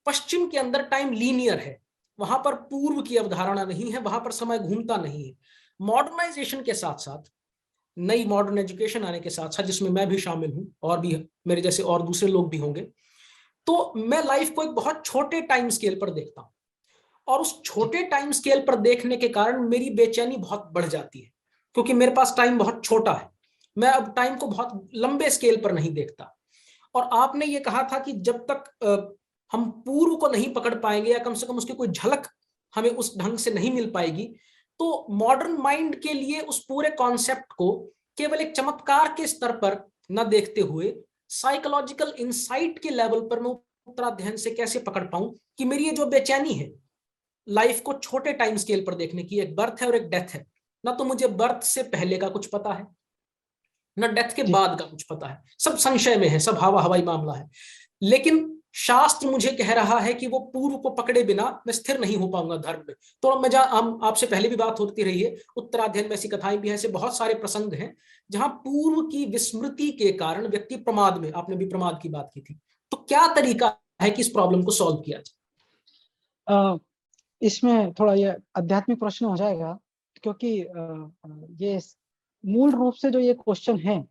Speaker 2: पश्चिम के अंदर टाइम लीनियर है, वहां पर पूर्व की अवधारणा नहीं है, वहां पर समय घूमता नहीं है। मॉडर्नाइजेशन के साथ साथ, नई मॉडर्न एजुकेशन आने के साथ साथ, जिसमें मैं भी शामिल हूं और भी मेरे जैसे और दूसरे लोग भी होंगे, तो मैं लाइफ को एक बहुत छोटे टाइम स्केल पर देखता हूं, और उस छोटे टाइम स्केल पर देखने के कारण मेरी बेचैनी बहुत बढ़ जाती है, क्योंकि मेरे पास टाइम बहुत छोटा है। मैं अब टाइम को बहुत लंबे स्केल पर नहीं देखता। और आपने ये कहा था कि जब तक हम पूर्व को नहीं पकड़ पाएंगे, या कम से कम उसकी कोई झलक हमें उस ढंग से नहीं मिल पाएगी, तो मॉडर्न माइंड के लिए उस पूरे कॉन्सेप्ट को केवल एक चमत्कार के स्तर पर न देखते हुए साइकोलॉजिकल इंसाइट के लेवल पर मैं उत्तराध्ययन से कैसे पकड़ पाऊं कि मेरी ये जो बेचैनी है लाइफ को छोटे टाइम स्केल पर देखने की, एक बर्थ है और एक डेथ है, ना तो मुझे बर्थ से पहले का कुछ पता है, ना डेथ के बाद का कुछ पता है, सब संशय में है, सब हवा हवाई मामला है। लेकिन शास्त्र मुझे कह रहा है कि वो पूर्व को पकड़े बिना मैं स्थिर नहीं हो पाऊंगा धर्म में। तो मैं हम आपसे पहले भी बात होती रही है, उत्तराध्ययन में ऐसी कथाएं भी हैं, ऐसे बहुत सारे प्रसंग हैं जहां पूर्व की विस्मृति के कारण व्यक्ति प्रमाद में, आपने भी प्रमाद की बात की थी, तो क्या तरीका है कि इस प्रॉब्लम को सॉल्व किया जाए?
Speaker 3: इसमें थोड़ा ये आध्यात्मिक प्रश्न हो जाएगा, क्योंकि ये मूल रूप से जो ये क्वेश्चन है,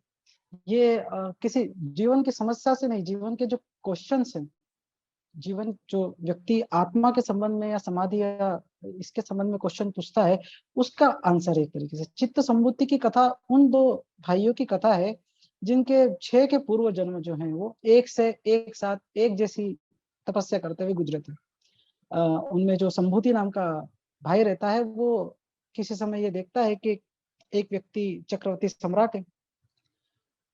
Speaker 3: ये किसी जीवन की समस्या से नहीं, जीवन के जो क्वेश्चन हैं, जीवन जो व्यक्ति आत्मा के संबंध में या समाधि या इसके संबंध में क्वेश्चन पूछता है, उसका आंसर एक तरीके से चित्त संबुद्धि की कथा उन दो भाइयों की कथा है जिनके 6 के पूर्व जन्म जो हैं वो एक से एक साथ एक जैसी तपस्या करते हुए गुजरे थे। उनमें जो संभूति नाम का भाई रहता है, वो किसी समय ये देखता है कि एक व्यक्ति चक्रवर्ती सम्राट है,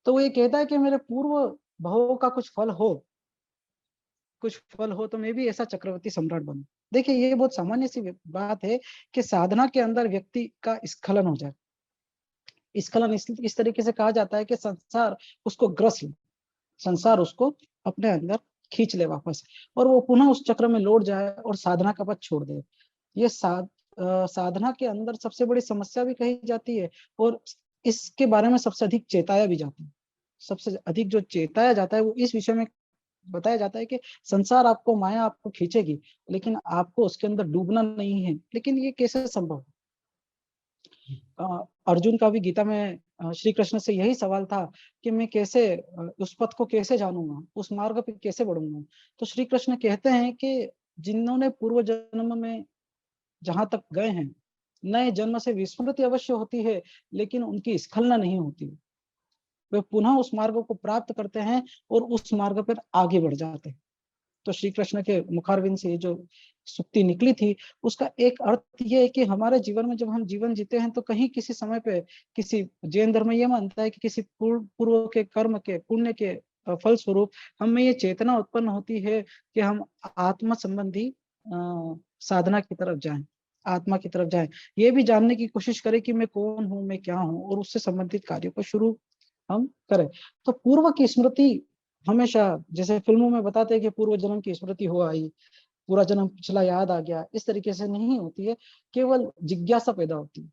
Speaker 3: तो वो ये कहता है कि मेरे पूर्व भावों का कुछ फल हो तो मैं भी ऐसा चक्रवर्ती सम्राट बनूं। देखिए, ये बहुत सामान्य सी बात है कि साधना के अंदर व्यक्ति का स्खलन हो जाए। स्खलन इस तरीके से कहा जाता है कि संसार उसको ग्रस ले, संसार उसको अपने अंदर खींच ले वापस, और वो पुनः उस चक्र में लौट जाए और साधना का पथ छोड़ दे। ये साधना के अंदर सबसे बड़ी समस्या भी कही जाती है, और इसके बारे में सबसे अधिक चेताया भी जाता है। सबसे अधिक जो चेताया जाता है वो इस विषय में बताया जाता है कि संसार आपको, माया आपको खींचेगी, लेकिन आपको उसके अंदर डूबना नहीं है। लेकिन ये कैसे संभव? अर्जुन का भी गीता में श्री कृष्ण से यही सवाल था कि मैं कैसे उस पथ को कैसे जानूंगा, उस मार्ग पे कैसे बढ़ूंगा। तो श्री कृष्ण कहते हैं कि जिन्होंने पूर्व जन्म में जहां तक गए हैं, नए जन्म से विस्मृति अवश्य होती है, लेकिन उनकी स्खलना नहीं होती। वे पुनः उस मार्ग को प्राप्त करते हैं और उस मार्ग पर आगे बढ़ जाते हैं। तो श्री कृष्ण के मुखारविंद से ये जो सुक्ति निकली थी, उसका एक अर्थ ये है कि हमारे जीवन में जब हम जीवन जीते हैं, तो कहीं किसी समय पे, किसी जैन धर्म ये मानता है कि किसी पूर्व के कर्म के पुण्य के फल स्वरूप हमें ये चेतना उत्पन्न होती है कि हम आत्मा संबंधी साधना की तरफ जाएं, आत्मा की तरफ जाएं, ये भी जानने की कोशिश करें कि मैं कौन हूँ, मैं क्या हूँ, और उससे संबंधित कार्यों को शुरू हम करें। तो पूर्व की स्मृति हमेशा, जैसे फिल्मों में बताते हैं कि पूर्व जन्म की स्मृति हो आई, पूरा जन्म पिछला याद आ गया, इस तरीके से नहीं होती है। केवल जिज्ञासा पैदा होती है।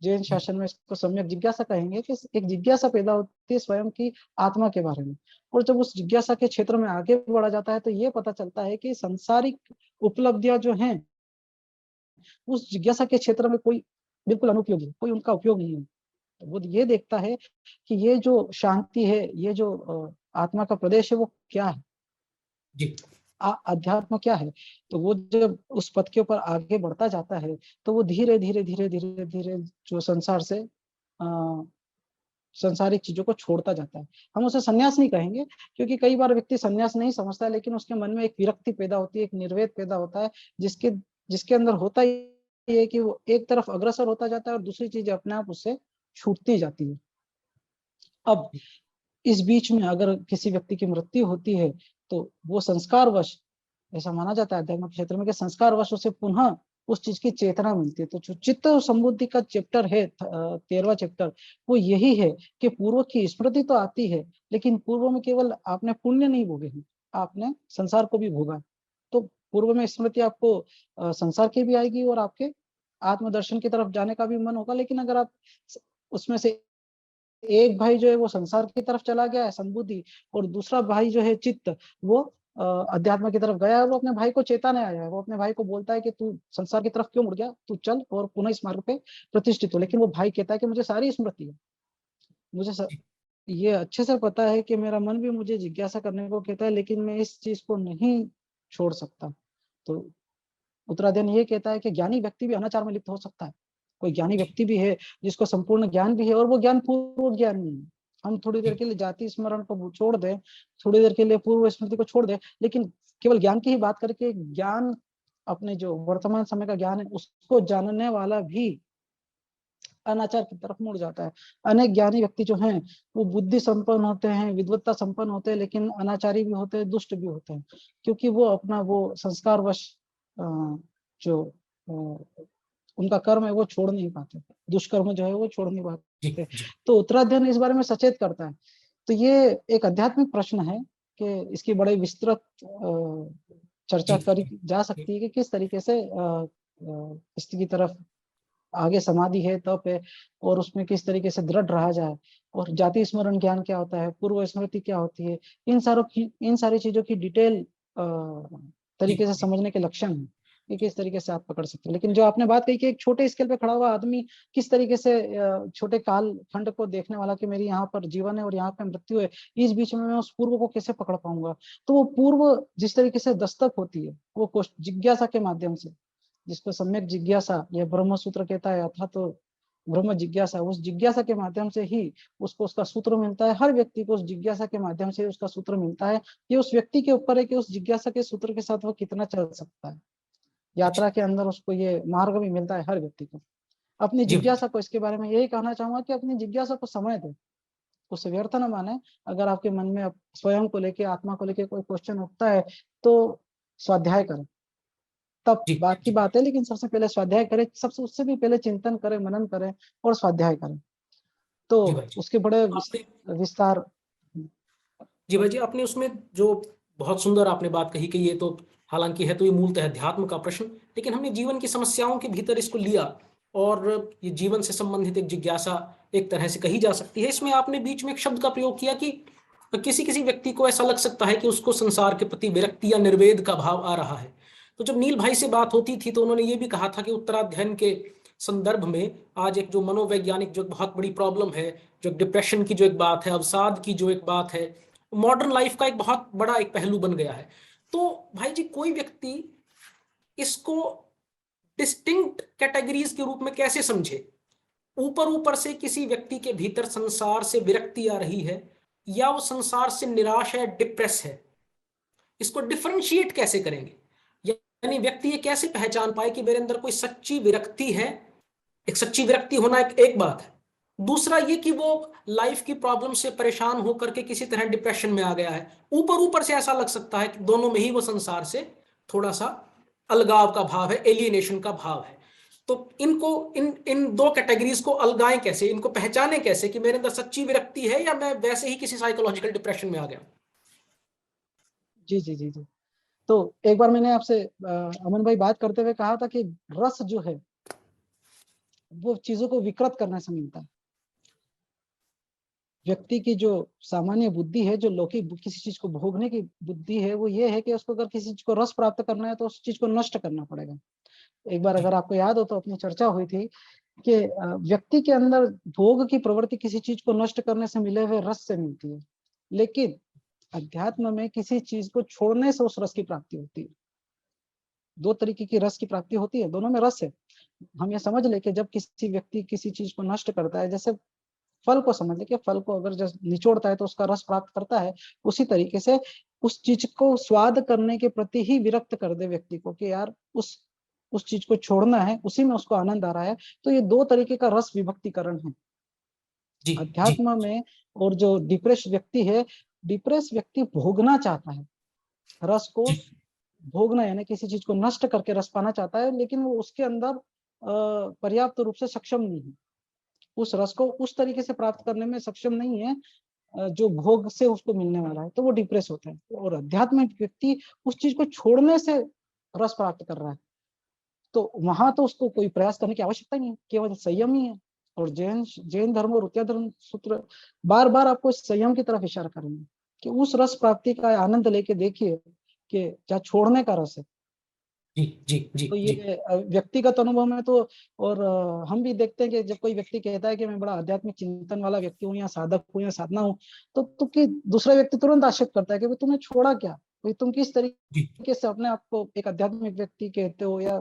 Speaker 3: जैन शासन में इसको सम्यक जिज्ञासा कहेंगे कि एक जिज्ञासा पैदा होती है स्वयं की आत्मा के बारे में। और जब उस जिज्ञासा के क्षेत्र में आगे बढ़ा जाता है, तो ये पता चलता है कि सांसारिक उपलब्धियां जो हैं, उस जिज्ञासा के क्षेत्र में कोई बिल्कुल अनुपयोगी, कोई उनका उपयोग नहीं है। तो वो ये देखता है कि ये जो शांति है, ये जो आत्मा का प्रदेश है, वो क्या है,
Speaker 2: जी,
Speaker 3: अध्यात्म क्या है। तो वो जब उस पथ के ऊपर आगे बढ़ता जाता है, तो वो धीरे धीरे धीरे धीरे धीरे जो संसार से संसारिक चीजों को छोड़ता जाता है। हम उसे संन्यास नहीं कहेंगे, क्योंकि कई बार व्यक्ति संन्यास नहीं समझता है, लेकिन उसके मन में एक विरक्ति पैदा होती है, एक निर्वेद पैदा होता है, जिसके अंदर होता ही है कि वो एक तरफ अग्रसर होता जाता है और दूसरी चीज अपने आप उससे छूटती जाती है। अब इस बीच में अगर किसी व्यक्ति की मृत्यु होती है, तो वो संस्कारवश, ऐसा माना जाता है अध्यात्म क्षेत्र में कि संस्कारवश उसे पुनः उस चीज की चेतना मिलती है। तो जो चित्त संबुद्धि का चैप्टर है, 13वां चैप्टर, वो यही है कि पूर्व की स्मृति तो आती है, लेकिन पूर्व में केवल आपने पुण्य नहीं भोगे हैं, आपने संसार को भी भोगा। तो पूर्व में स्मृति आपको संसार की भी आएगी और आपके आत्मदर्शन की तरफ जाने का भी मन होगा। लेकिन अगर आप उसमें से एक भाई जो है वो संसार की तरफ चला गया है संबुद्धि, और दूसरा भाई जो है चित्त, वो अध्यात्म की तरफ गया है, वो अपने भाई को चेताने आया है, वो अपने भाई को बोलता है कि तू संसार की तरफ क्यों मुड़ गया, तू चल और पुनः इस मार्ग पे प्रतिष्ठित हो। लेकिन वो भाई कहता है कि मुझे सारी स्मृति है, मुझे ये अच्छे से पता है कि मेरा मन भी मुझे जिज्ञासा करने को कहता है, लेकिन मैं इस चीज को नहीं छोड़ सकता। तो उत्तराध्ययन ये कहता है कि ज्ञानी व्यक्ति भी अनाचार में लिप्त हो सकता है। कोई ज्ञानी व्यक्ति भी है जिसको संपूर्ण ज्ञान भी है और वो ज्ञान पूर्व ज्ञान नहीं है। हम थोड़ी देर के लिए जाति स्मरण को छोड़ दें, थोड़ी देर के लिए पूर्व स्मृति को छोड़ दें, लेकिन केवल ज्ञान की ही बात करके ज्ञान, अपने जो वर्तमान समय का ज्ञान है उसको जानने वाला भी अनाचार की तरफ मुड़ जाता है। अनेक ज्ञानी व्यक्ति जो हैं वो बुद्धि संपन्न होते हैं, विद्वत्ता संपन्न होते हैं, लेकिन अनाचारी भी होते हैं, दुष्ट भी होते हैं, क्योंकि वो अपना वो संस्कारवश जो उनका कर्म है वो छोड़ नहीं पाते, दुष्कर्म जो है वो छोड़ नहीं पाते। तो उत्तराध्ययन इस बारे में सचेत करता है। तो ये एक आध्यात्मिक प्रश्न है कि इसकी बड़े विस्तृत चर्चा करी जा सकती है कि किस तरीके से इसकी तरफ आगे समाधि है, तप है, और उसमें किस तरीके से दृढ़ रहा जाए, और जाति स्मरण ज्ञान क्या होता है, पूर्व स्मृति क्या होती है, इन सारी चीजों की डिटेल तरीके से समझने के लक्षण है कि किस तरीके से आप पकड़ सकते हैं। लेकिन जो आपने बात कही कि एक छोटे स्केल पे खड़ा हुआ आदमी किस तरीके से छोटे काल खंड को देखने वाला कि मेरी यहाँ पर जीवन है और यहाँ पे मृत्यु है, इस बीच में मैं उस पूर्व को कैसे पकड़ पाऊंगा। तो वो पूर्व जिस तरीके से दस्तक होती है वो जिज्ञासा के माध्यम से, जिसको सम्यक जिज्ञासा या ब्रह्म सूत्र कहता है, अर्थात तो ब्रह्म जिज्ञासा, उस जिज्ञासा के माध्यम से ही उसको उसका सूत्र मिलता है। हर व्यक्ति को उस जिज्ञासा के माध्यम से उसका सूत्र मिलता है। ये उस व्यक्ति के ऊपर है कि उस जिज्ञासा के सूत्र के साथ वो कितना चल सकता है। यात्रा के अंदर उसको ये मार्ग भी मिलता है हर व्यक्ति को। अपनी जिज्ञासा को, इसके बारे में यही कहना चाहूंगा कि अपनी जिज्ञासा को समय दे, उसे व्यर्थ न माने। अगर आपके मन में स्वयं को लेके, आत्मा को लेके कोई क्वेश्चन उठता है तो स्वाध्याय करें, तब बात की बात है, लेकिन सबसे पहले स्वाध्याय करें, सबसे उससे भी पहले चिंतन करें, मनन करें और स्वाध्याय करें, तो उसके बड़े विस्तार।
Speaker 2: जी भाई जी, आपने उसमें जो बहुत सुंदर आपने बात कही कि ये तो हालांकि है तो ये मूलतः अध्यात्म का प्रश्न, लेकिन हमने जीवन की समस्याओं के भीतर इसको लिया और ये जीवन से संबंधित एक जिज्ञासा एक तरह से कही जा सकती है। इसमें आपने बीच में एक शब्द का प्रयोग किया कि किसी किसी व्यक्ति को ऐसा लग सकता है कि उसको संसार के प्रति विरक्ति या निर्वेद का भाव आ रहा है। तो जब नील भाई से बात होती थी तो उन्होंने ये भी कहा था कि उत्तराध्ययन के संदर्भ में आज एक जो मनोवैज्ञानिक जो बहुत बड़ी प्रॉब्लम है, जो डिप्रेशन की जो एक बात है, अवसाद की जो एक बात है, मॉडर्न लाइफ का एक बहुत बड़ा एक पहलू बन गया है। तो भाई जी, कोई व्यक्ति इसको डिस्टिंक्ट कैटेगरीज के रूप में कैसे समझे? ऊपर ऊपर से किसी व्यक्ति के भीतर संसार से विरक्ति आ रही है या वो संसार से निराश है, डिप्रेस है, इसको डिफरेंशिएट कैसे करेंगे? यानी व्यक्ति ये कैसे पहचान पाए कि मेरे अंदर कोई सच्ची विरक्ति है? एक सच्ची विरक्ति होना एक बात है, दूसरा ये कि वो लाइफ की प्रॉब्लम से परेशान होकर के किसी तरह डिप्रेशन में आ गया है। ऊपर ऊपर से ऐसा लग सकता है कि दोनों में ही वो संसार से थोड़ा सा अलगाव का भाव है, एलियनेशन का भाव है। तो इनको इन दो कैटेगरीज को अलगाएं कैसे, इनको पहचाने कैसे कि मेरे अंदर सच्ची विरक्ति है या मैं वैसे ही किसी साइकोलॉजिकल डिप्रेशन में आ गया?
Speaker 3: जी जी जी जी। तो एक बार मैंने आपसे अमन भाई बात करते हुए कहा था कि रस जो है वो चीजों को विकृत करने से मिलता है। व्यक्ति की जो सामान्य बुद्धि है, जो लौकिक किसी चीज को भोगने की बुद्धि है, वो ये है कि उसको अगर किसी चीज को रस प्राप्त करना है तो उस चीज को नष्ट करना पड़ेगा। एक बार अगर आपको याद हो तो अपनी चर्चा हुई थी कि व्यक्ति के अंदर भोग की प्रवृत्ति किसी चीज को नष्ट करने से मिले हुए रस से मिलती है, लेकिन अध्यात्म में किसी चीज को छोड़ने से उस रस की प्राप्ति होती है। दो तरीके की रस की प्राप्ति होती है, दोनों में रस है। हम ये समझ ले कि जब किसी व्यक्ति किसी चीज को नष्ट करता है, जैसे फल को समझ ले कि फल को अगर जब निचोड़ता है तो उसका रस प्राप्त करता है, उसी तरीके से उस चीज को स्वाद करने के प्रति ही विरक्त कर दे व्यक्ति को कि यार उस चीज को छोड़ना है, उसी में उसको आनंद आ रहा है। तो ये दो तरीके का रस विभक्तिकरण है अध्यात्म में। और जो डिप्रेस व्यक्ति है, डिप्रेस व्यक्ति भोगना चाहता है, रस को भोगना, यानी किसी चीज को नष्ट करके रस पाना चाहता है, लेकिन वो उसके अंदर पर्याप्त रूप से सक्षम नहीं है, उस रस को उस तरीके से प्राप्त करने में सक्षम नहीं है जो भोग से उसको मिलने वाला है, तो वो डिप्रेस होता है। और अध्यात्मिक व्यक्ति उस चीज को छोड़ने से रस प्राप्त कर रहा है, तो वहां तो उसको कोई प्रयास करने की आवश्यकता नहीं है, केवल संयम ही है। और जैन धर्म और उत्तर धर्म सूत्र बार बार आपको संयम की तरफ इशारा करेंगे कि उस रस प्राप्ति का आनंद लेके देखिए कि क्या छोड़ने का रस है।
Speaker 2: जी जी जी
Speaker 3: तो
Speaker 2: जी
Speaker 3: ये व्यक्तिगत अनुभव में तो, और हम भी देखते हैं कि जब कोई व्यक्ति कहता है कि मैं बड़ा आध्यात्मिक चिंतन वाला व्यक्ति हूँ या साधक हूँ या साधना हूँ, तो कि दूसरा व्यक्ति तुरंत आक्षेप करता है कि भाई तुमने छोड़ा क्या, भाई तुम किस
Speaker 2: जी
Speaker 3: तरीके से अपने आप को एक आध्यात्मिक व्यक्ति कहते हो। या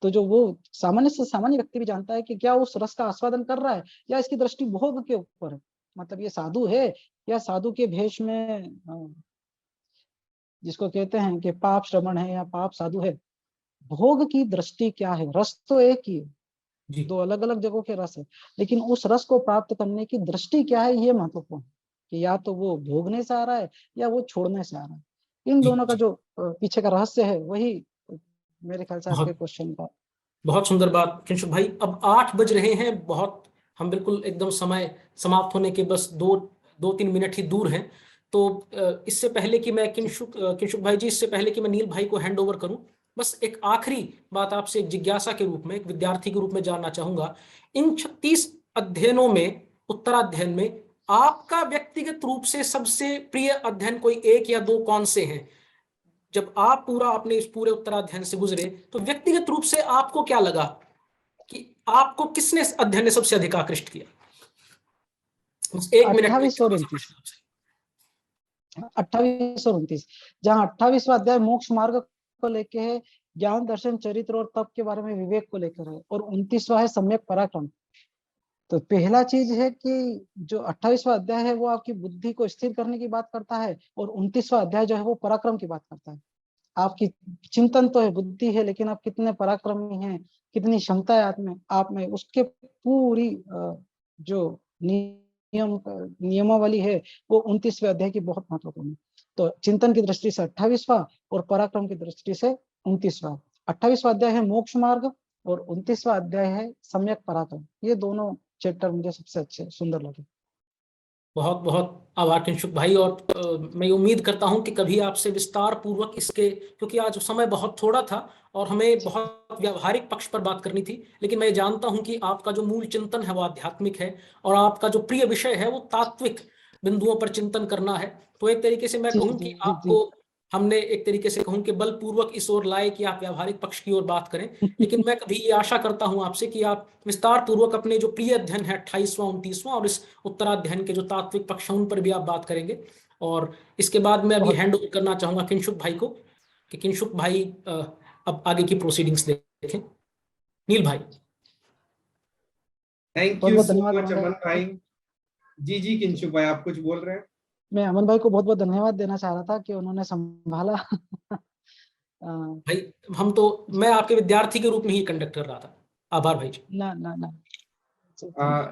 Speaker 3: तो जो वो सामान्य से सामान्य व्यक्ति भी जानता है कि क्या उस रस का आस्वादन कर रहा है या इसकी दृष्टि भोग के ऊपर है, मतलब ये साधु है या साधु के भेष में जिसको कहते हैं कि पाप श्रवण है या पाप साधु है। भोग की दृष्टि क्या है, रस तो एक ही है,
Speaker 2: जी
Speaker 3: दो अलग अलग जगहों के रस है, लेकिन उस रस को प्राप्त करने की दृष्टि क्या है ये महत्वपूर्ण है, कि या तो वो भोगने से आ रहा है या वो छोड़ने से आ रहा है। इन
Speaker 2: जी
Speaker 3: दोनों का
Speaker 2: जी।
Speaker 3: जो पीछे का रहस्य है वही मेरे ख्याल से आपके
Speaker 2: बहुत
Speaker 3: क्वेश्चन का।
Speaker 2: बहुत सुंदर बात किंशुक भाई। अब 8 बज रहे हैं, बहुत हम बिल्कुल एकदम समय समाप्त होने के बस 2-3 मिनट ही दूर हैं। तो इससे पहले कि मैं किंशुक भाई जी, इससे पहले कि मैं नील भाई को हैंड ओवर करूं, बस एक आखिरी बात आपसे एक जिज्ञासा के रूप में, एक विद्यार्थी के रूप में जानना चाहूंगा। इन 36 अध्ययनों में, उत्तराध्ययन में, आपका व्यक्तिगत रूप से सबसे प्रिय अध्ययन कोई एक या दो कौन से हैं? जब आप पूरा अपने इस पूरे उत्तराध्ययन से गुजरे तो व्यक्तिगत रूप से आपको क्या लगा कि आपको किसने अध्ययन ने सबसे अधिक आकृष्ट किया? 1 मिनट में
Speaker 3: 28 और 29, 28 और 29, जहाँ 28वां अध्याय मोक्ष मार्ग को लेके है, ज्ञान दर्शन चरित्र और तप के बारे में विवेक को लेकर है, और 29वां है सम्यक पराक्रम। तो पहला चीज है कि जो 28वां अध्याय है वो आपकी बुद्धि को स्थिर करने की बात करता है, और 29वां अध्याय जो है वो पराक्रम की बात करता है। आपकी चिंतन तो है, बुद्धि है, लेकिन आप कितने पराक्रमी हैं, कितनी क्षमता है आप में उसके पूरी जो नियमावली है वो 29वें अध्याय की बहुत महत्वपूर्ण है। तो चिंतन की दृष्टि से 28वां और पराक्रम की दृष्टि से 29वां। 28वां अध्याय है मोक्ष मार्ग और 29वां अध्याय है सम्यक पराक्रम। ये दोनों चैप्टर मुझे सबसे अच्छे सुंदर लगे।
Speaker 2: बहुत बहुत आभार किंशुक भाई। और मैं उम्मीद करता हूं कि कभी आपसे विस्तार पूर्वक इसके, क्योंकि आज समय बहुत थोड़ा था और हमें बहुत व्यावहारिक पक्ष पर बात करनी थी, लेकिन मैं जानता हूं कि आपका जो मूल चिंतन है वो आध्यात्मिक है और आपका जो प्रिय विषय है वो तात्विक बिंदुओं पर चिंतन करना है। तो एक तरीके से मैं
Speaker 3: जी
Speaker 2: कहूं
Speaker 3: जी
Speaker 2: कि
Speaker 3: जी जी।
Speaker 2: आपको हमने एक तरीके से कहूं कि बलपूर्वक इस ओर लाए कि आप व्यावहारिक पक्ष की ओर बात करें। लेकिन मैं कभी ये आशा करता हूं आपसे कि आप विस्तार पूर्वक अपने जो प्रिय अध्ययन है 28वां 29वां और इस उत्तराध्ययन के जो तात्विक पक्ष हैं उन पर भी आप बात करेंगे। और इसके बाद मैं अभी
Speaker 3: बहुत
Speaker 2: हैंड ओवर करना चाहूंगा किंशुक भाई को कि किंशुक भाई अब आगे की प्रोसीडिंग्स देखें। नील भाई।
Speaker 1: थैंक
Speaker 3: बहुत
Speaker 1: यू
Speaker 3: बहुत
Speaker 1: सो
Speaker 3: धन्यवाद
Speaker 1: मच
Speaker 3: अमन
Speaker 1: अमन
Speaker 3: भाई।
Speaker 1: भाई। जी जी किंशु भाई, आप कुछ बोल रहे हैं?
Speaker 3: मैं अमन भाई को बहुत बहुत धन्यवाद देना चाह रहा था कि उन्होंने संभाला।
Speaker 2: भाई मैं आपके विद्यार्थी के रूप में ही कंडक्ट कर रहा था। आभार भाई जी।
Speaker 3: ना ना ना।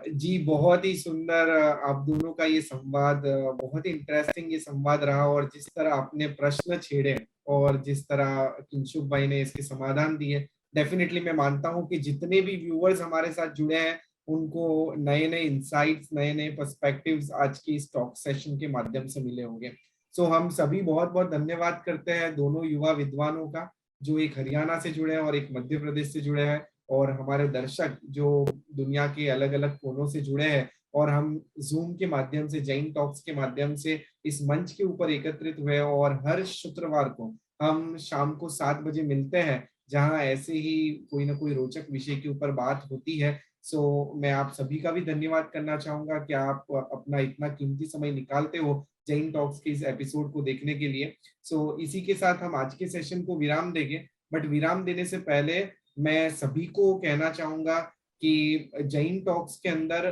Speaker 1: जी बहुत ही सुंदर आप दोनों का ये संवाद, बहुत ही इंटरेस्टिंग ये संवाद रहा। और जिस तरह आपने प्रश्न छेड़े और जिस तरह किंशुक भाई ने इसके समाधान दिए, डेफिनेटली मैं मानता हूं कि जितने भी व्यूअर्स हमारे साथ जुड़े हैं उनको नए नए इंसाइट्स, नए नए पर्सपेक्टिव्स आज की इस टॉक सेशन के माध्यम से मिले होंगे। सो हम सभी बहुत बहुत धन्यवाद करते हैं दोनों युवा विद्वानों का, जो एक हरियाणा से जुड़े हैं और एक मध्य प्रदेश से जुड़े हैं, और हमारे दर्शक जो दुनिया के अलग अलग कोनों से जुड़े हैं। और हम जूम के माध्यम से, जैन टॉक्स के माध्यम से इस मंच के ऊपर एकत्रित हुए, और हर शुक्रवार को हम शाम को 7 बजे मिलते हैं, जहां ऐसे ही कोई ना कोई रोचक विषय के ऊपर बात होती है। सो मैं आप सभी का भी धन्यवाद करना चाहूंगा कि आप अपना इतना कीमती समय निकालते हो जैन टॉक्स के इस एपिसोड को देखने के लिए। सो इसी के साथ हम आज के सेशन को विराम देंगे, बट विराम देने से पहले मैं सभी को कहना चाहूंगा कि जैन टॉक्स के अंदर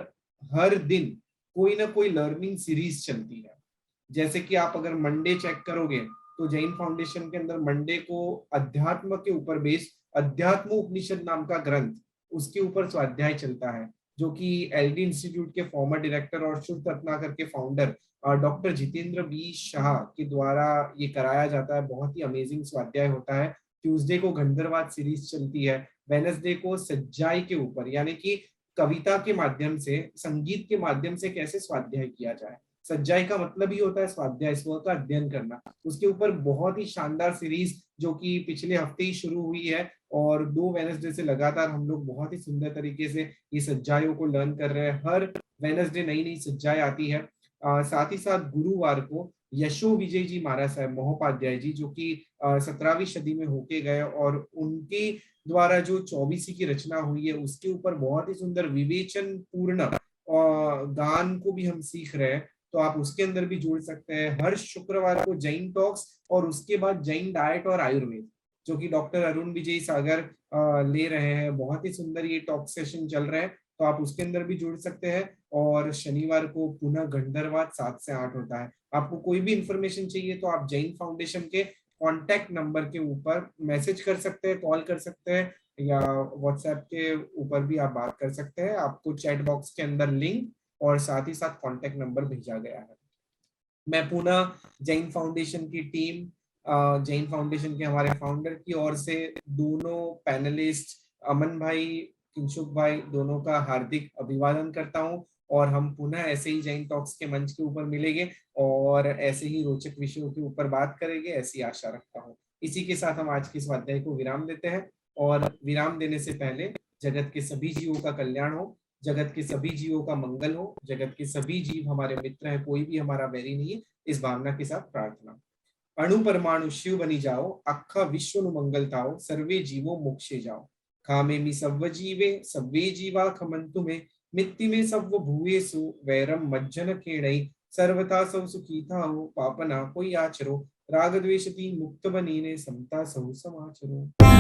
Speaker 1: हर दिन कोई ना कोई लर्निंग सीरीज चलती है। जैसे कि आप अगर मंडे चेक करोगे तो जैन फाउंडेशन के अंदर मंडे को अध्यात्म के ऊपर बेस्ड अध्यात्म उपनिषद नाम का ग्रंथ, उसके ऊपर स्वाध्याय चलता है, जो कि एलडी इंस्टीट्यूट के फॉर्मर डायरेक्टर और शुद्ध रत्नाकर के founder doctor Jitendra B Shah के द्वारा ये कराया जाता है। बहुत ही अमेजिंग स्वाध्याय होता है। ट्यूसडे को गंधर्वाद सीरीज चलती है, वेनसडे को सज्जाई के ऊपर, यानी कि कविता के माध्यम से, संगीत के माध्यम से कैसे स्वाध्याय किया जाए। सज्जाई का मतलब ही होता है स्वाध्याय, स्व का अध्ययन करना। उसके ऊपर बहुत ही शानदार सीरीज जो कि पिछले हफ्ते ही शुरू हुई है, और 2 वेनसडे से लगातार हम लोग बहुत ही सुंदर तरीके से ये सज्जाइयों को लर्न कर रहे हैं। हर वेनसडे नई नई सज्जाएं आती है। साथ ही साथ गुरुवार को यशो विजय जी महाराज साहब महोपाध्याय जी, जो कि 17वीं सदी में होके गए, और उनके द्वारा जो 24 की रचना हुई है उसके ऊपर बहुत ही सुंदर विवेचन पूर्ण गान को भी हम सीख रहे हैं, तो आप उसके अंदर भी जुड़ सकते हैं। हर शुक्रवार को जैन टॉक्स, और उसके बाद जैन डाइट और आयुर्वेद, जो कि डॉक्टर अरुण विजय सागर ले रहे हैं। बहुत ही सुंदर ये टॉक सेशन चल रहा है, तो आप उसके अंदर भी जुड़ सकते हैं। और शनिवार को पुनः गंधर्वाद 7 से 8 होता है। आपको कोई भी इंफॉर्मेशन चाहिए तो आप जैन फाउंडेशन के कॉन्टैक्ट नंबर के ऊपर मैसेज कर सकते हैं, कॉल कर सकते हैं, या व्हाट्सएप के ऊपर भी आप बात कर सकते हैं। आपको चैट बॉक्स के अंदर लिंक और साथ ही साथ कॉन्टैक्ट नंबर भेजा गया है। मैं पुनः जैन फाउंडेशन की टीम, जैन फाउंडेशन के हमारे फाउंडर की ओर से दोनों पैनलिस्ट अमन भाई, किंशुक भाई, दोनों का हार्दिक अभिवादन करता हूं। और हम पुनः ऐसे ही जैन टॉक्स के मंच के ऊपर मिलेंगे और ऐसे ही रोचक विषयों के ऊपर बात करेंगे, ऐसी आशा रखता हूं। इसी के साथ हम आज के इस अध्याय को विराम देते हैं, और विराम देने से पहले जगत के सभी जीवों का कल्याण हो, जगत के सभी जीवों का मंगल हो, जगत के सभी जीव हमारे मित्र हैं, कोई भी हमारा वैरी नहीं है, इस भावना के साथ प्रार्थना। अणु परमाणु शिव बनी जाओ, अखा विश्व नु मंगल ताओ, सर्वे जीवो मोक्षे जाओ। खामे मी सव्व जीवे, सव्वे जीवा खमंतु में, मित्ति में सव्व भूयेसु, वैरम मज्जन केणई, सर्वथा सौ सुखीता हो, पापना कोई आचरो, राग द्वेष तीन मुक्त बनीने, समता सौ समाचरो।